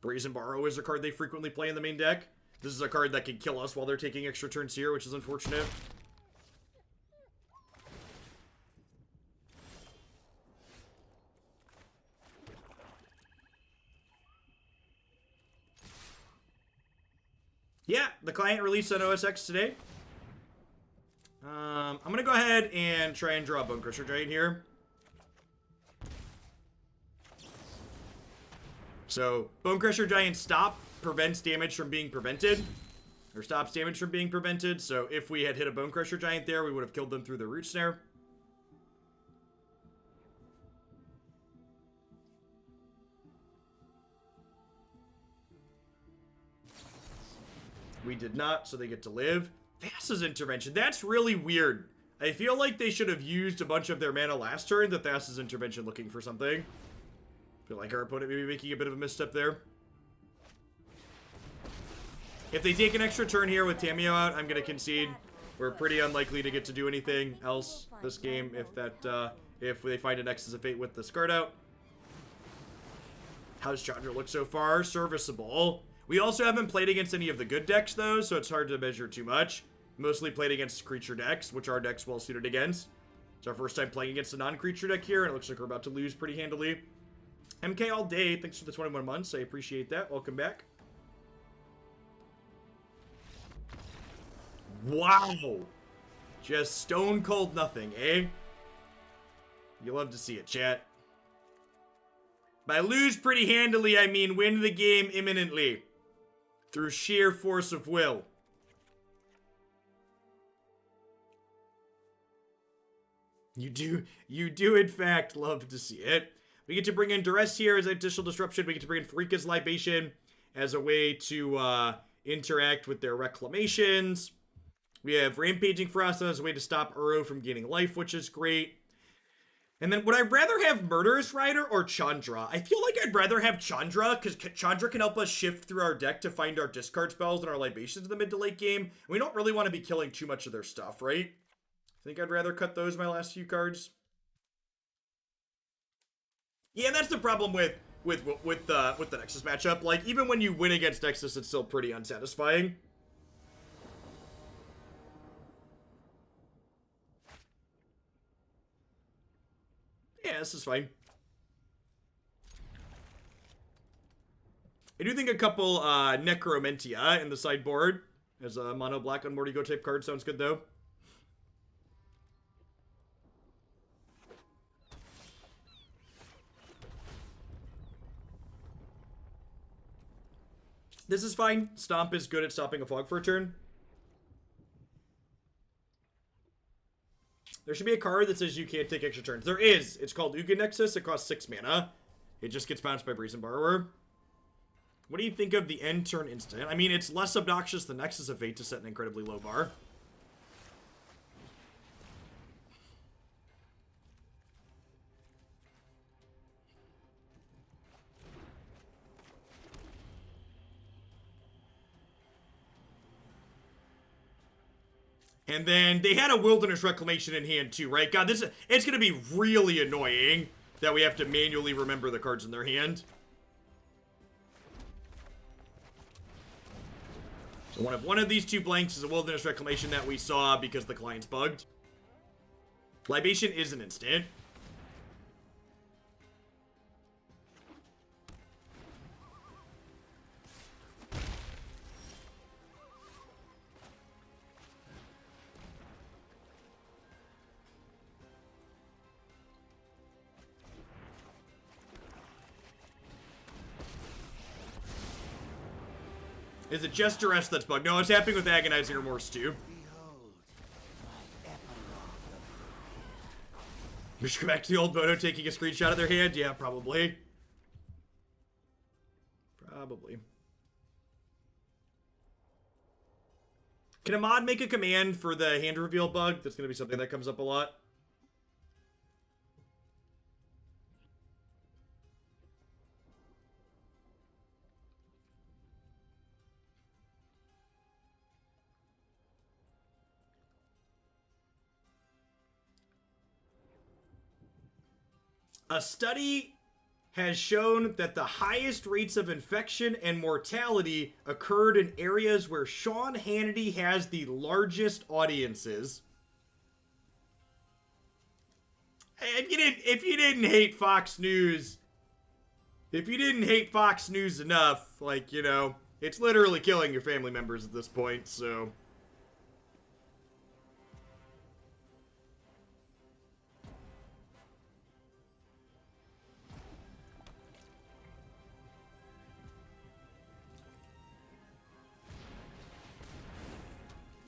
Brazen Borrow is a card they frequently play in the main deck. This is a card that can kill us while they're taking extra turns here, which is unfortunate. Yeah, the client released on OS X today. I'm going to go ahead and try and draw a Bonecrusher Giant here. So, Bonecrusher Giant prevents damage from being prevented. Or stops damage from being prevented. So, if we had hit a Bonecrusher Giant there, we would have killed them through the Root Snare. We did not, so they get to live. Thassa's Intervention. That's really weird. I feel like they should have used a bunch of their mana last turn to Thassa's Intervention looking for something. I feel like our opponent may be making a bit of a misstep there. If they take an extra turn here with Tamiyo out, I'm going to concede. We're pretty unlikely to get to do anything else this game if they find a Nexus of Fate with this card out. How's Chandra look so far? Serviceable. We also haven't played against any of the good decks, though, so it's hard to measure too much. Mostly played against creature decks, which our deck's well suited against. It's our first time playing against a non-creature deck here, and it looks like we're about to lose pretty handily. MK all day, thanks for the 21 months. I appreciate that. Welcome back. Wow! Just stone cold nothing, eh? You love to see it, chat. By lose pretty handily, I mean win the game imminently. Through sheer force of will. You do in fact love to see it. We get to bring in Duress here as additional disruption. We get to bring in Pharika's Libation as a way to interact with their reclamations. We have Rampaging Ferocidon as a way to stop Uro from gaining life, which is great. And then would I rather have Murderous Rider or Chandra? I feel like I'd rather have Chandra, because Chandra can help us shift through our deck to find our discard spells and our libations in the mid to late game. We don't really want to be killing too much of their stuff, right? I think I'd rather cut those my last few cards. Yeah, that's the problem with the Nexus matchup. Like, even when you win against Nexus, it's still pretty unsatisfying. Yeah, this is fine. I do think a couple Necromentia in the sideboard as a mono black on Mortigo type card sounds good though. This is fine. Stomp is good at stopping a fog for a turn. There should be a card that says you can't take extra turns. There is. It's called Uga Nexus. It costs 6 mana. It just gets bounced by Brazen Borrower. What do you think of the end turn instant? I mean, it's less obnoxious than Nexus of Fate to set an incredibly low bar. And then they had a Wilderness Reclamation in hand too, right? God, it's going to be really annoying that we have to manually remember the cards in their hand. So one of these two blanks is a Wilderness Reclamation that we saw because the client's bugged. Libation is an instant. Is it just Duress that's bugged? No, it's happening with Agonizing Remorse too. We should go back to the old Bono taking a screenshot of their hand? Yeah, probably. Probably. Can a mod make a command for the hand reveal bug? That's going to be something that comes up a lot. A study has shown that the highest rates of infection and mortality occurred in areas where Sean Hannity has the largest audiences. If you didn't hate Fox News, enough, like, you know, it's literally killing your family members at this point, so.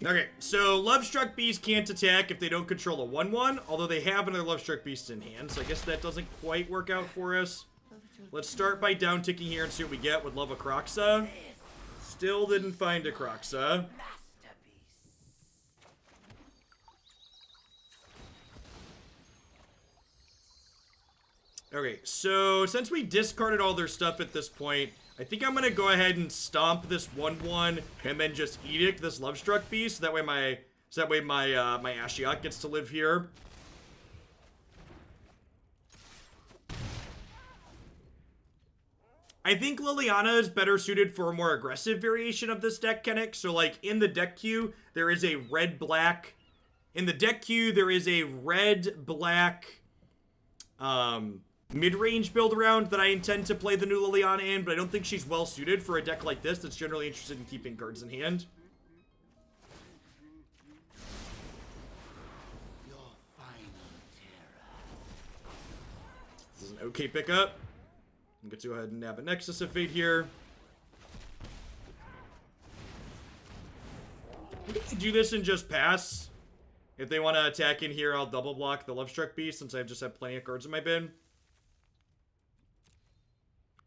Okay, so Lovestruck Beast can't attack if they don't control a 1/1, although they have another Lovestruck Beast in hand, so I guess that doesn't quite work out for us. Let's start by down-ticking here and see what we get with Love of Kroxa. Still didn't find a Kroxa. Okay, so since we discarded all their stuff at this point, I think I'm gonna go ahead and stomp this 1/1 and then just edict this Lovestruck Beast. So that way my my Ashiok gets to live here. I think Liliana is better suited for a more aggressive variation of this deck mechanic. So like in the deck queue, there is a red-black. In the deck queue, there is a red-black mid-range build around that I intend to play the new Liliana in, but I don't think she's well suited for a deck like this that's generally interested in keeping cards in hand. This is an okay pickup. I'm going to go ahead and nab a Nexus of Fate here. I'm going to do this and just pass. If they want to attack in here, I'll double block the Lovestruck Beast since I just have plenty of cards in my bin.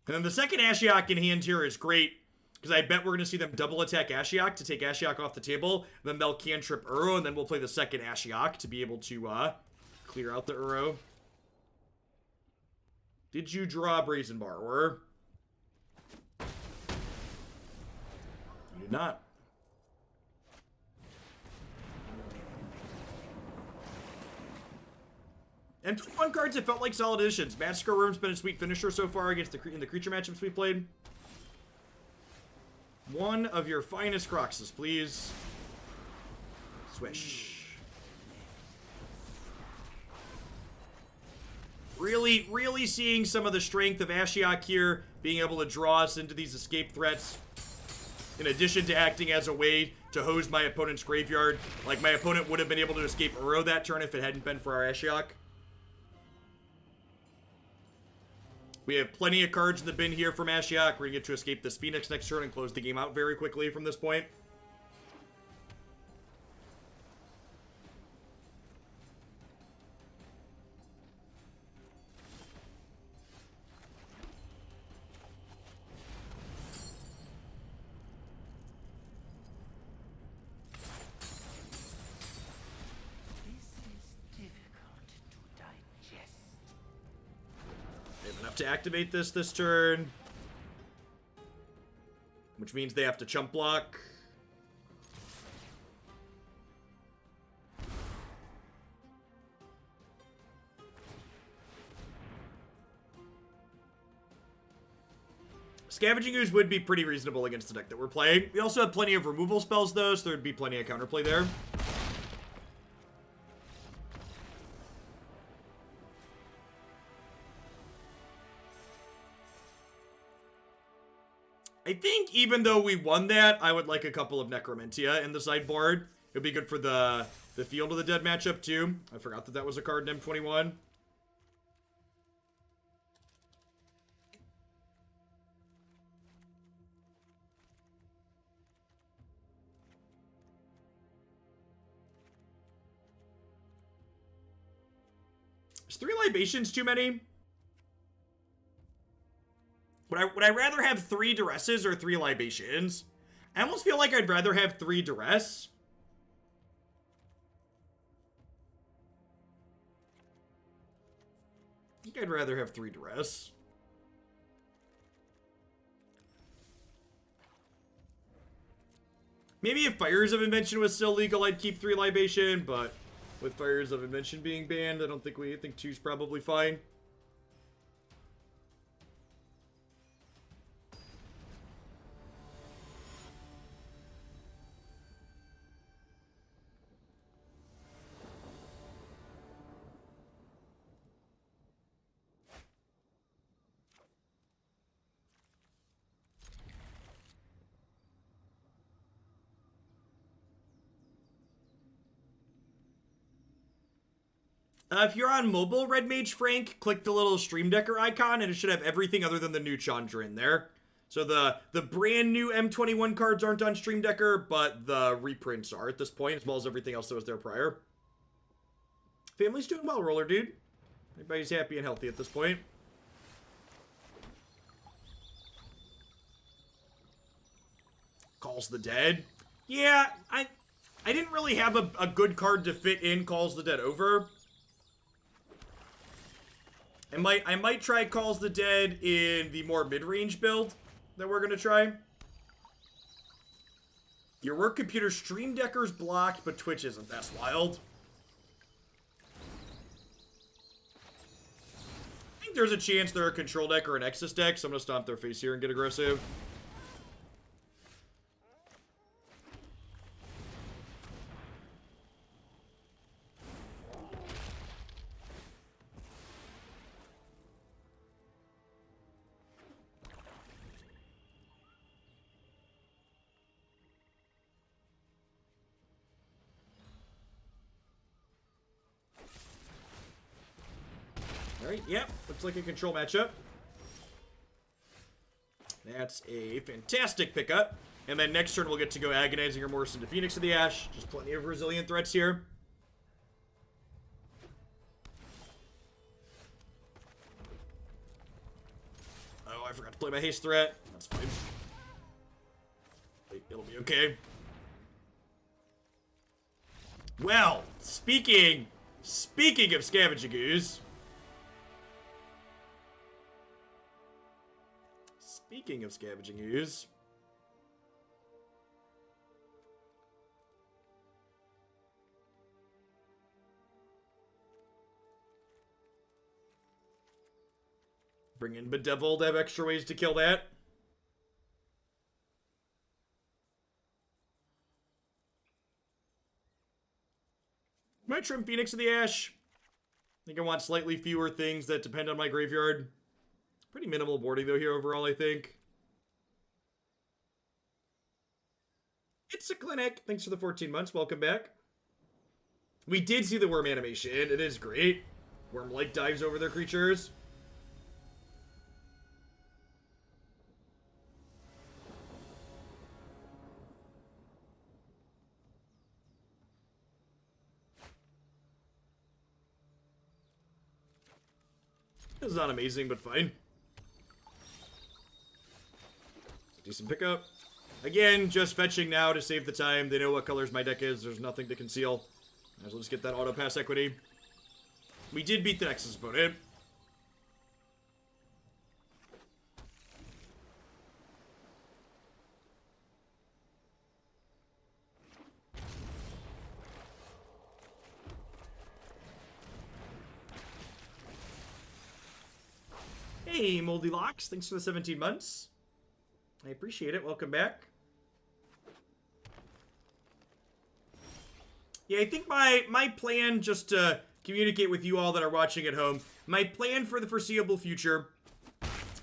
And then the second Ashiok in hand here is great, because I bet we're going to see them double attack Ashiok to take Ashiok off the table. Then they'll cantrip Uro, and then we'll play the second Ashiok to be able to clear out the Uro. Did you draw Brazen Borrower? You did not. M21 cards, it felt like solid additions. Massacre Wurm's been a sweet finisher so far against in the creature matchups we played. One of your finest Kroxas, please. Swish. Really seeing some of the strength of Ashiok here, being able to draw us into these escape threats, in addition to acting as a way to hose my opponent's graveyard. Like, my opponent would have been able to escape Uro that turn if it hadn't been for our Ashiok. We have plenty of cards in the bin here from Ashiok. We're going to get to escape this Phoenix next turn and close the game out very quickly from this point. To activate this turn, which means they have to chump block. Scavenging Ooze would be pretty reasonable against the deck that we're playing. We also have plenty of removal spells though, so there'd be plenty of counterplay there. I think even though we won that, I would like a couple of Necromentia in the sideboard. It would be good for the Field of the Dead matchup, too. I forgot that that was a card in M21. Is 3 Libations too many? Would I rather have 3 Duresses or 3 Libations? I almost feel like I'd rather have 3 Duress. I think I'd rather have 3 Duress. Maybe if Fires of Invention was still legal, I'd keep 3 Libation, but with Fires of Invention being banned, I think 2's probably fine. If you're on mobile, Red Mage Frank, click the little Stream Decker icon, and it should have everything other than the new Chandra in there. So the brand new M21 cards aren't on Stream Decker, but the reprints are at this point, as well as everything else that was there prior. Family's doing well, Roller Dude. Everybody's happy and healthy at this point. Calls the Dead. Yeah, I didn't really have a good card to fit in Calls the Dead over. I might try Calls the Dead in the more mid-range build that we're gonna try. Your work computer Stream Decker's blocked, but Twitch isn't. That's wild. I think there's a chance they're a control deck or an Exus deck, so I'm gonna stomp their face here and get aggressive. Alright, yep, looks like a control matchup. That's a fantastic pickup. And then next turn we'll get to go Agonizing Remorse into Phoenix of the Ash. Just plenty of resilient threats here. Oh, I forgot to play my haste threat. That's fine. It'll be okay. Well, speaking of Scavenging Ooze. Speaking of Scavenging Ooze. Bring in Bedevil to have extra ways to kill that. Might trim Phoenix of the Ash. I think I want slightly fewer things that depend on my graveyard. Pretty minimal boarding, though, here overall, I think. It's a clinic. Thanks for the 14 months. Welcome back. We did see the Worm animation. It is great. Worm, like, dives over their creatures. This is not amazing, but fine. Decent pickup. Again, just fetching now to save the time. They know what colors my deck is. There's nothing to conceal. Might as well just get that auto pass equity. We did beat the Nexus opponent. Hey, Moldy Locks. Thanks for the 17 months. I appreciate it. Welcome back. Yeah, I think my plan, just to communicate with you all that are watching at home, my plan for the foreseeable future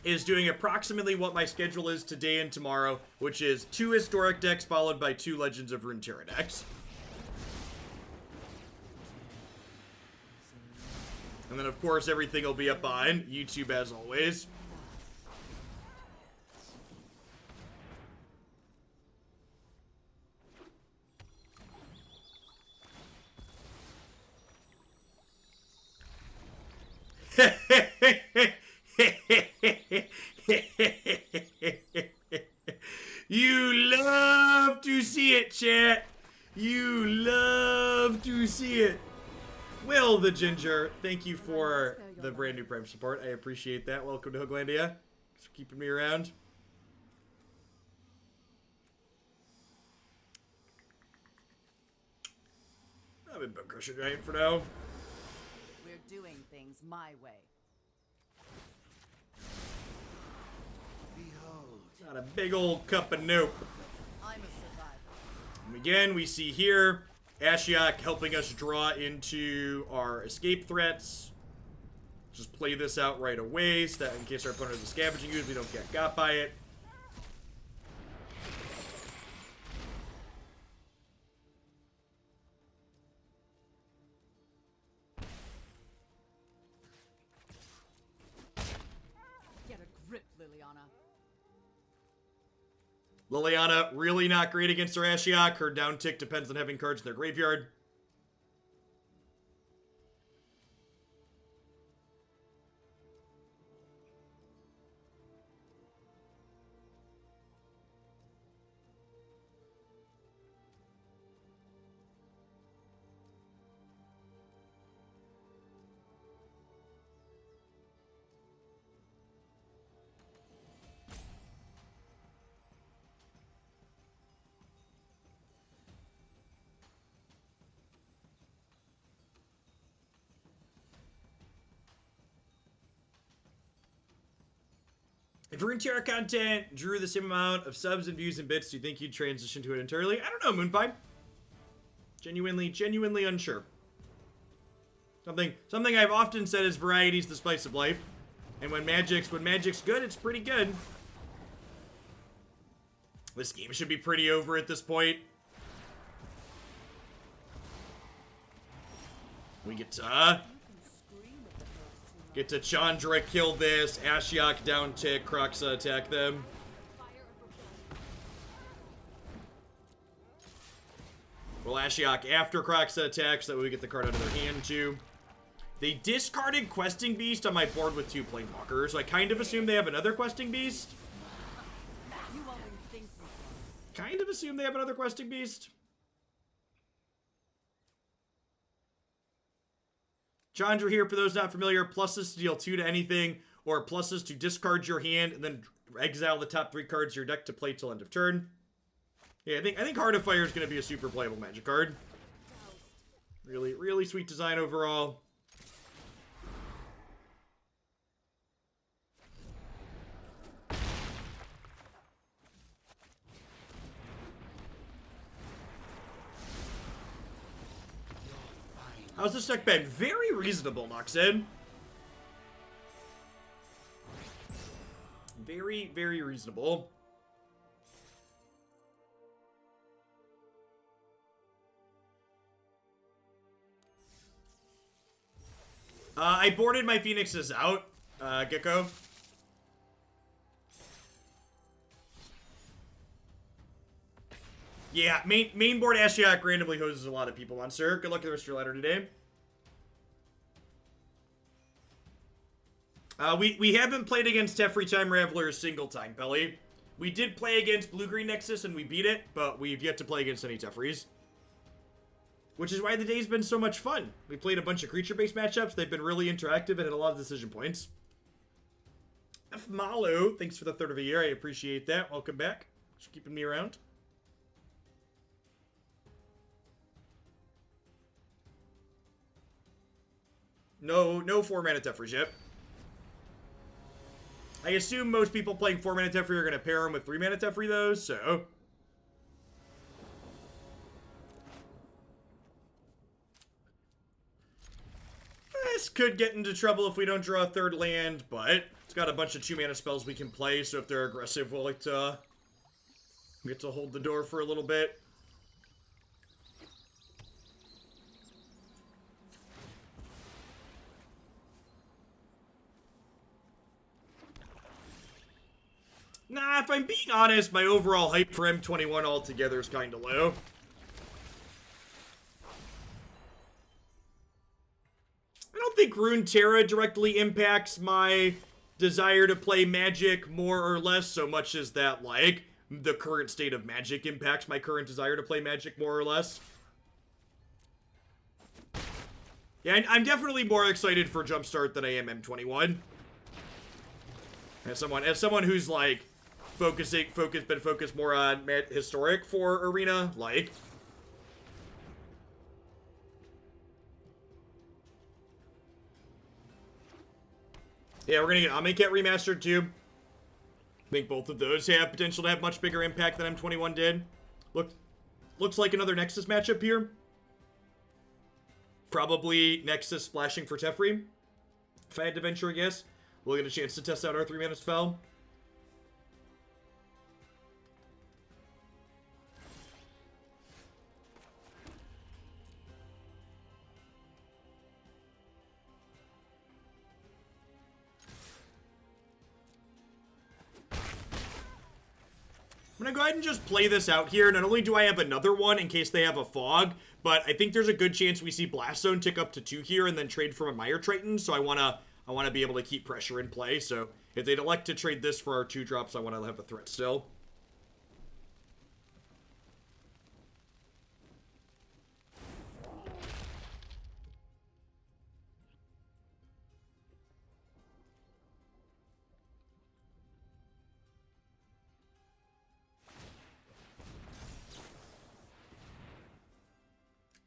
is doing approximately what my schedule is today and tomorrow, which is 2 Historic decks followed by 2 Legends of Runeterra decks. And then, of course, everything will be up on YouTube as always. You love to see it, chat. You love to see it. Will the Ginger, thank you for the brand new Prime support. I appreciate that. Welcome to Hooglandia. Thanks for keeping me around. I'm in Bonecrusher Giant for now. We're doing things my way. Behold. Got a big old cup of nope. I'm a survivor. And again, we see here Ashiok helping us draw into our escape threats. Just play this out right away, so that in case our opponent has a Scavenging Ooze, we don't get got by it. Liliana, really not great against her Ashiok. Her down tick depends on having cards in their graveyard. If Runeterra content drew the same amount of subs and views and bits, do you think you'd transition to it entirely? I don't know, Moonpipe. Genuinely unsure. Something I've often said is variety's the spice of life. And when Magic's good, it's pretty good. This game should be pretty over at this point. We get to Chandra, kill this, Ashiok down tick, Kroxa attack them. Well, Ashiok after Kroxa attacks, that way we get the card out of their hand too. They discarded Questing Beast on my board with 2 Planewalkers, so I kind of assume they have another Questing Beast. Kind of assume they have another Questing Beast. Chandra here, for those not familiar, pluses to deal 2 to anything, or pluses to discard your hand and then exile the top 3 cards of your deck to play till end of turn. Yeah, I think Heart of Fire is going to be a super playable Magic card. Really sweet design overall. How's this deck been? Very reasonable, Noxin. Very reasonable. I boarded my Phoenixes out, Gecko. Yeah, main board Ashiok randomly hoses a lot of people on, sir. Good luck with the rest of your ladder today. We haven't played against Teferi Time Raveler a single time, Pelly. We did play against Blue-Green Nexus and we beat it, but we've yet to play against any Teferis. Which is why the day's been so much fun. We played a bunch of creature-based matchups. They've been really interactive and had a lot of decision points. F. Malu, thanks for the 3rd of a year. I appreciate that. Welcome back. Just keeping me around. No 4-mana Teferi yet. I assume most people playing 4-mana Teferi are going to pair them with 3-mana Teferi, though, so... This could get into trouble if we don't draw a 3rd land, but it's got a bunch of 2-mana spells we can play, so if they're aggressive, we'll get to hold the door for a little bit. Nah, if I'm being honest, my overall hype for M21 altogether is kind of low. I don't think Runeterra directly impacts my desire to play Magic more or less so much as that, like, the current state of Magic impacts my current desire to play Magic more or less. Yeah, I'm definitely more excited for Jumpstart than I am M21. As someone who's, like, been focused more on Historic for Arena, like... Yeah, we're gonna get Amonkhet Remastered, too. I think both of those have potential to have much bigger impact than M21 did. Looks like another Nexus matchup here. Probably Nexus splashing for Teferi. If I had to venture a guess. We'll get a chance to test out our 3-mana spell. I'm gonna go ahead and just play this out here. Not only do I have another one in case they have a fog, but I think there's a good chance we see Blast Zone tick up to 2 here and then trade from a Mire Triton. So I wanna be able to keep pressure in play. So if they'd elect to trade this for our 2-drops, I wanna have a threat still.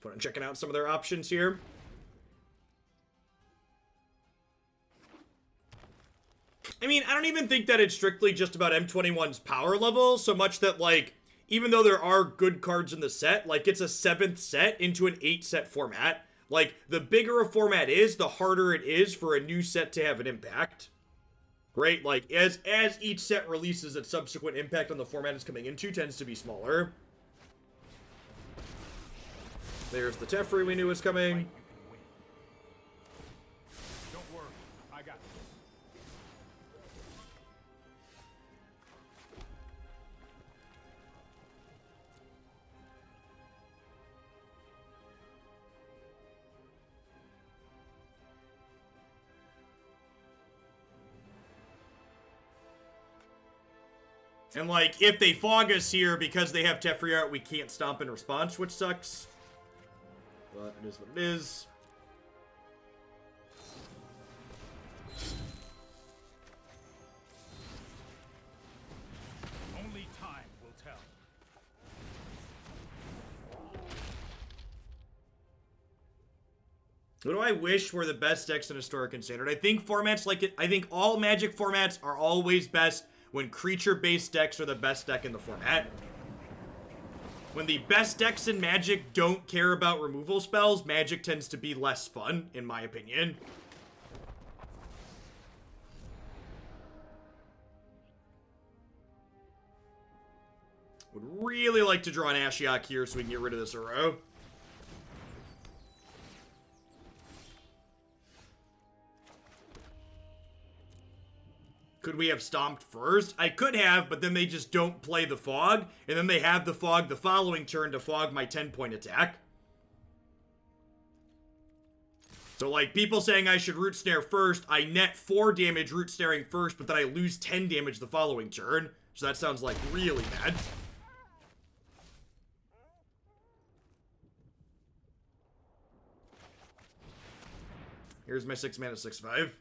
But I'm checking out some of their options here. I mean, I don't even think that it's strictly just about M21's power level, so much that, like, even though there are good cards in the set, like, it's a 7th set into an 8-set format. Like, the bigger a format is, the harder it is for a new set to have an impact. Right? Like, as each set releases, its subsequent impact on the format it's coming into tends to be smaller. There's the Teferi we knew was coming. Don't worry, I got this. And, like, if they fog us here because they have Teferi out, we can't stomp in response, which sucks. But it is what it is. Only time will tell. Who do I wish were the best decks in Historic and Standard? I think formats like it. I think all Magic formats are always best when creature-based decks are the best deck in the format. When the best decks in Magic don't care about removal spells, Magic tends to be less fun, in my opinion. Would really like to draw an Ashiok here so we can get rid of this Uro. Could we have stomped first? I could have, but then they just don't play the fog, and then they have the fog the following turn to fog my 10-point attack. So, like, people saying I should root snare first, I net 4 damage root snaring first, but then I lose 10 damage the following turn. So that sounds like really bad. Here's my 6-mana 6/5.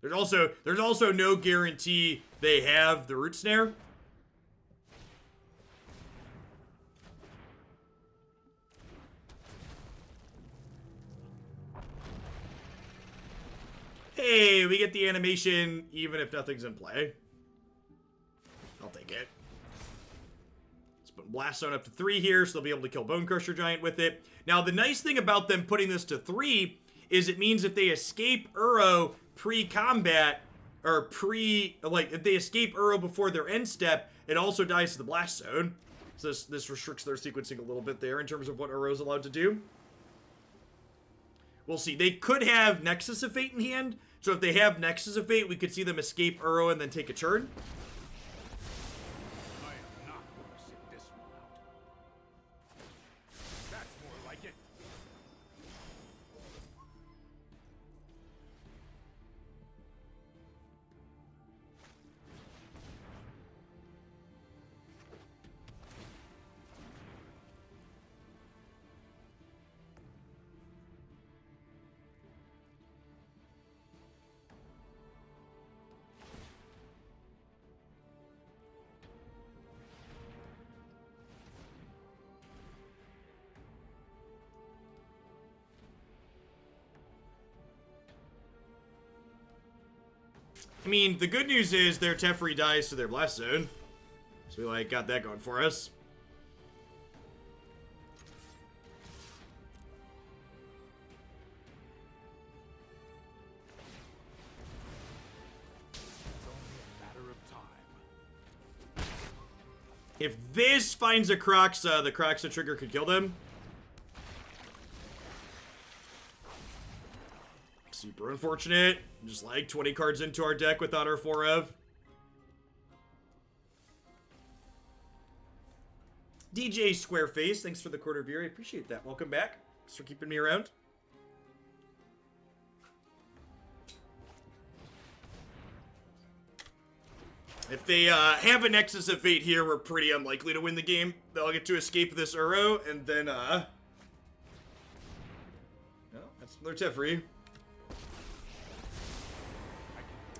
There's also no guarantee they have the root snare. Hey, we get the animation even if nothing's in play. I'll take it. Let's put Blast Zone up to 3 here, so they'll be able to kill Bonecrusher Giant with it. Now, the nice thing about them putting this to 3 is it means if they escape Uro pre-combat, or if they escape Uro before their end step, it also dies to the Blast Zone. So this restricts their sequencing a little bit there in terms of what Uro's allowed to do. We'll see. They could have Nexus of Fate in hand, so if they have Nexus of Fate, we could see them escape Uro and then take a turn. I am not going to sit this one out. That's more like it. I mean, the good news is their Teferi dies to their Blast Zone. So we, like, got that going for us. It's only a matter of time. If this finds a Kroxa, the Kroxa trigger could kill them. Super unfortunate. Just like 20 cards into our deck without our 4 of. DJ Squareface, thanks for the quarter view. I appreciate that. Welcome back. Thanks for keeping me around. If they have a Nexus of Fate here, we're pretty unlikely to win the game. They'll get to escape this Uro, and then, well, that's another tip for you.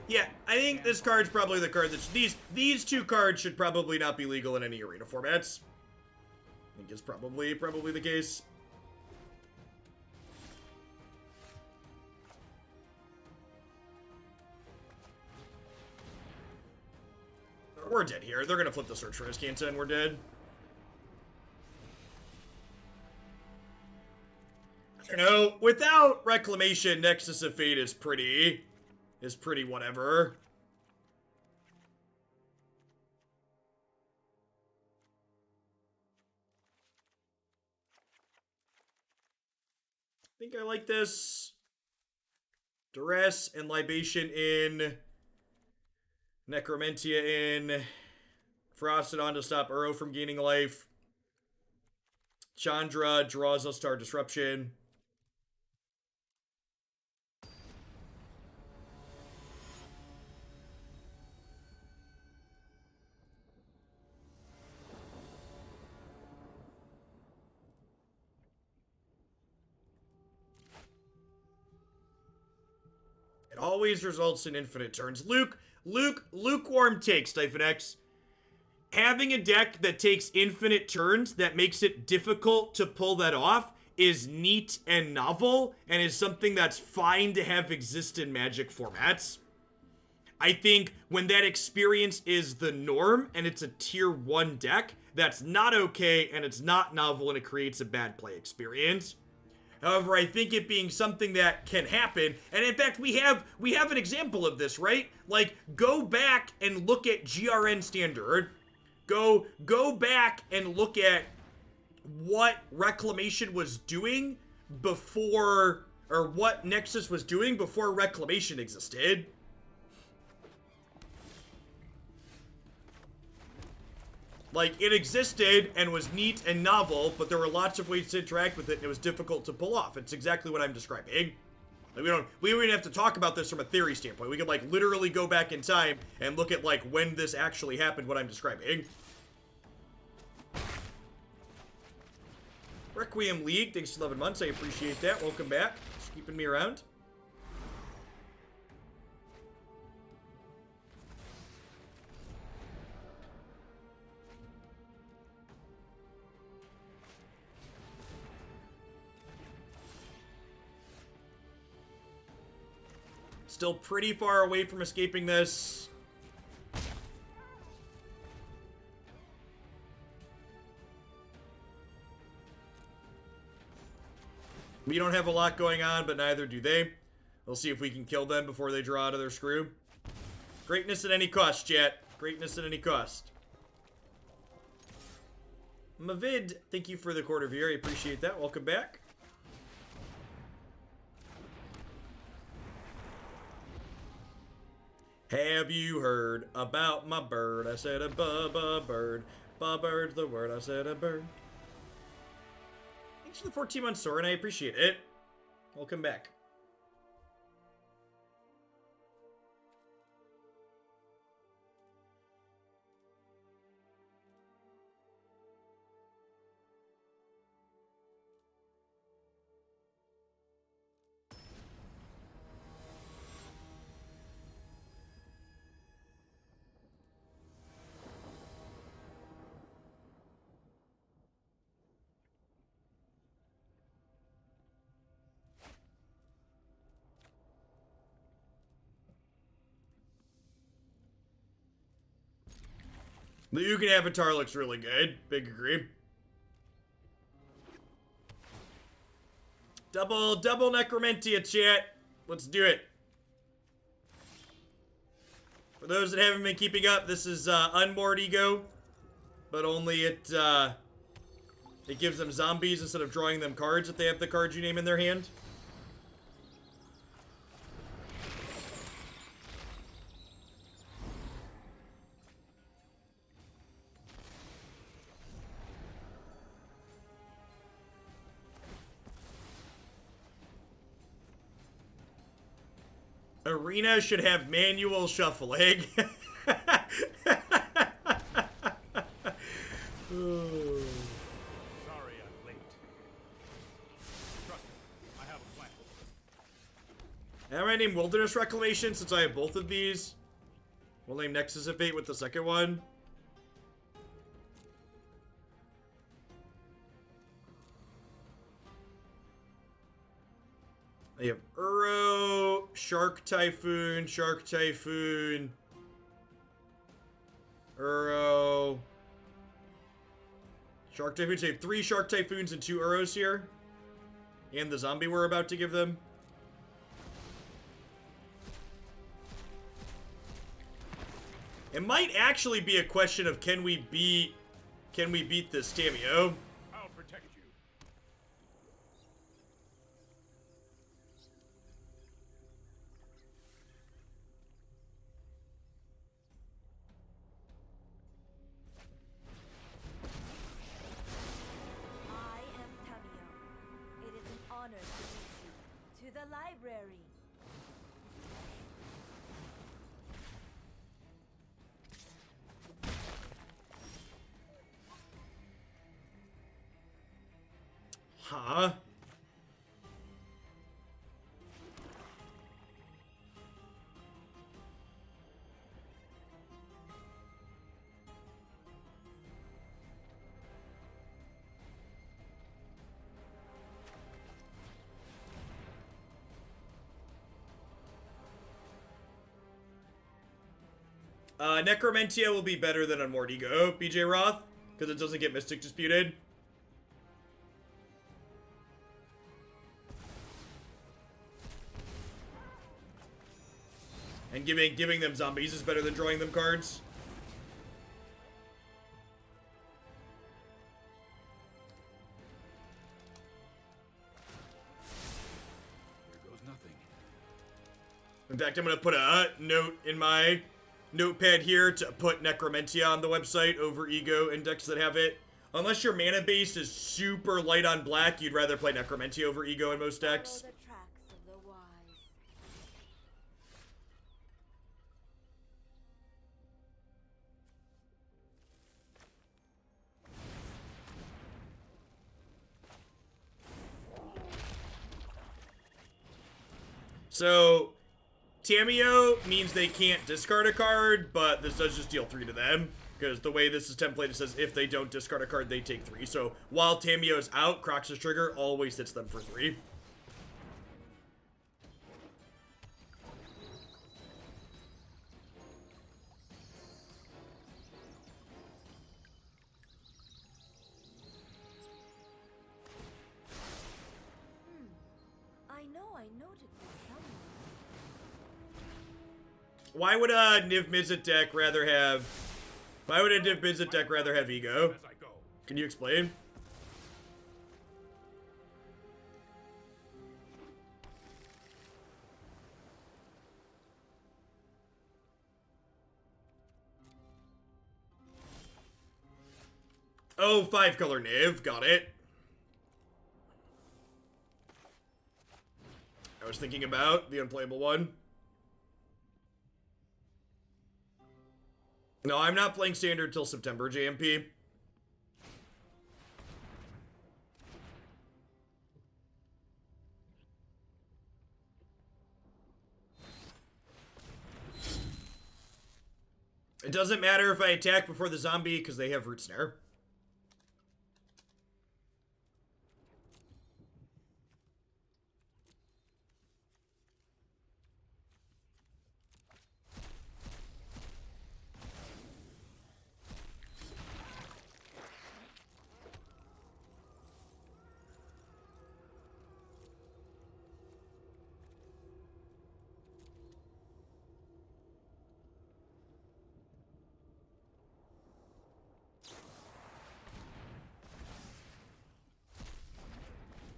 Yeah, I think this card's probably the card that these two cards should probably not be legal in any arena formats. I think it's probably the case. We're dead here. They're gonna flip the search for Iskanta and we're dead. I don't know. Without Reclamation, Nexus of Fate is pretty whatever. I think I like this. Duress and Libation in. Necromentia in. Ferocidon to stop Uro from gaining life. Chandra draws us to our Disruption. It always results in infinite turns. Lukewarm takes, Typhon X. Having a deck that takes infinite turns that makes it difficult to pull that off is neat and novel, and is something that's fine to have exist in Magic formats. I think when that experience is the norm, and it's a tier 1 deck, that's not okay, and it's not novel, and it creates a bad play experience. However, I think it being something that can happen, and in fact, we have an example of this, right? Like, go back and look at GRN Standard. Go back and look at what Reclamation was doing before, or what Nexus was doing before Reclamation existed. Like, it existed and was neat and novel, but there were lots of ways to interact with it, and it was difficult to pull off. It's exactly what I'm describing. Like, we don't even have to talk about this from a theory standpoint. We could, like, literally go back in time and look at, like, when this actually happened, what I'm describing. Requiem League, thanks for 11 months. I appreciate that. Welcome back. Just keeping me around. Still pretty far away from escaping this. We don't have a lot going on, but neither do they. We'll see if we can kill them before they draw out of their screw. Greatness at any cost, chat. Greatness at any cost. Mavid, thank you for the quarter view. I appreciate that. Welcome back. Have you heard about my bird? I said a bird. Bird's the word. I said a bird. Thanks for the 14 months, Soren. I appreciate it. Welcome back. The Yugen Avatar looks really good. Big agree. Double Necromentia, chat. Let's do it. For those that haven't been keeping up, this is Unmoored Ego, but only it gives them zombies instead of drawing them cards if they have the card you name in their hand. Arena should have manual shuffling. Oh. Sorry I'm late. Trust me, I have a plan. Am I name Wilderness Reclamation since I have both of these? We'll name Nexus of Fate with the second one. I have Uro, Shark Typhoon, Uro, Shark Typhoon. So you have 3 Shark Typhoons and 2 Uros here. And the zombie we're about to give them. It might actually be a question of can we beat this Tamio? I'll protect you. I am Tamio. It is an honor to meet you. To the library. Huh? Necromentia will be better than Unmortigo, BJ Roth, because it doesn't get Mystic Disputed. And giving them zombies is better than drawing them cards. Here goes nothing. In fact, I'm going to put a note in my notepad here to put Necromentia on the website over Ego and decks that have it. Unless your mana base is super light on black, you'd rather play Necromentia over Ego in most decks. Follow the tracks of the wise. So, Tamio means they can't discard a card, but this does just deal 3 to them. Because the way this is templated, it says if they don't discard a card, they take 3. So, while Tamio's out, Kroxa's trigger always hits them for 3. I noted this somewhere. Why would a Niv Mizzet deck rather have... Why would a Niv Mizzet deck rather have Ego? As I go. Can you explain? Oh, 5-color Niv. Got it. I was thinking about the unplayable one. No, I'm not playing Standard till September, JMP. It doesn't matter if I attack before the zombie, because they have Root Snare.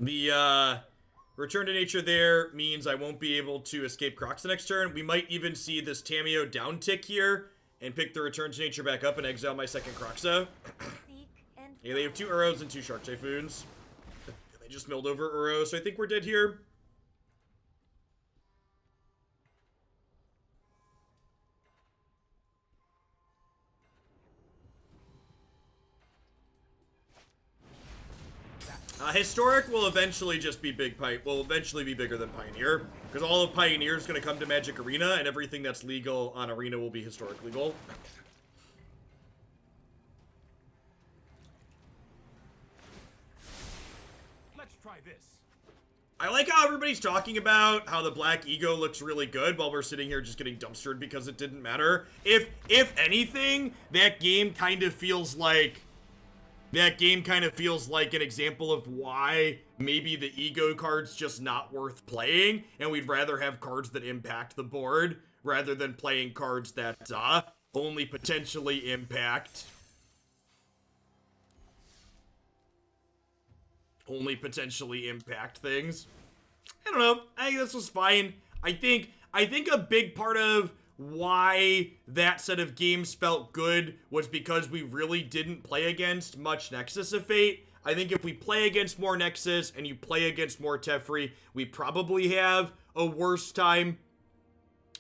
The return to nature there means I won't be able to escape Kroxa next turn. We might even see this Tamio down tick here and pick the return to nature back up and exile my second Kroxa. Seek and Yeah, they have 2 Uros and 2 Shark Typhoons. They just milled over Uro, so I think we're dead here. Historic will eventually just be will eventually be bigger than Pioneer. Because all of Pioneer is going to come to Magic Arena, and everything that's legal on Arena will be Historic legal. Let's try this. I like how everybody's talking about how the Black Ego looks really good while we're sitting here just getting dumpstered because it didn't matter. If anything, that game kind of feels like an example of why maybe the Ego card's just not worth playing, and we'd rather have cards that impact the board rather than playing cards that only potentially impact things. I don't know. I think this was fine. I think a big part of why that set of games felt good was because we really didn't play against much Nexus of Fate. I think if we play against more Nexus and you play against more Teferi, we probably have a worse time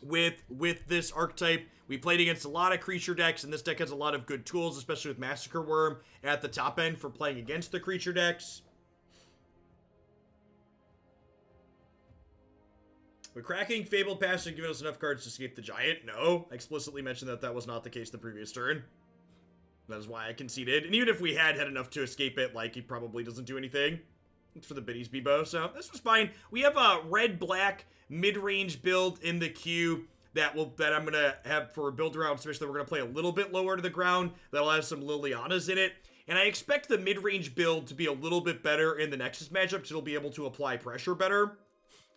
with this archetype. We played against a lot of creature decks, and this deck has a lot of good tools, especially with Massacre Wurm at the top end for playing against the creature decks. Would cracking Fabled Passage give us enough cards to escape the Giant? No. I explicitly mentioned that was not the case the previous turn. That is why I conceded. And even if we had enough to escape it, like, he probably doesn't do anything. Thanks for the biddies, Bebo. So, this was fine. We have a red-black mid-range build in the queue that I'm going to have for a build around, especially that we're going to play a little bit lower to the ground. That'll have some Lilianas in it. And I expect the mid-range build to be a little bit better in the Nexus matchup because it'll be able to apply pressure better.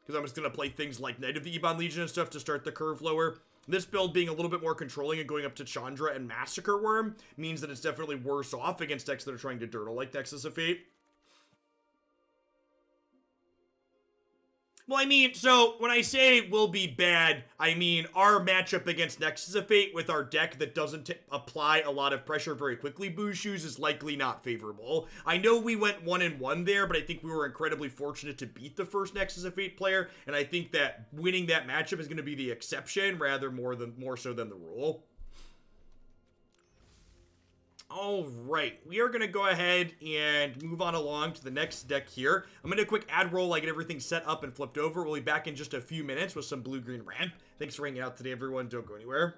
Because I'm just going to play things like Knight of the Ebon Legion and stuff to start the curve lower. This build being a little bit more controlling and going up to Chandra and Massacre Wurm means that it's definitely worse off against decks that are trying to dirtle like Nexus of Fate. Well, I mean, so when I say will be bad, I mean our matchup against Nexus of Fate with our deck that doesn't apply a lot of pressure very quickly, Boo Shoes, is likely not favorable. I know we went 1-1 there, but I think we were incredibly fortunate to beat the first Nexus of Fate player, and I think that winning that matchup is going to be the exception rather more so than the rule. All right, we are going to go ahead and move on along to the next deck here. I'm going to do a quick ad roll. I get everything set up and flipped over. We'll be back in just a few minutes with some blue-green ramp. Thanks for hanging out today, everyone. Don't go anywhere.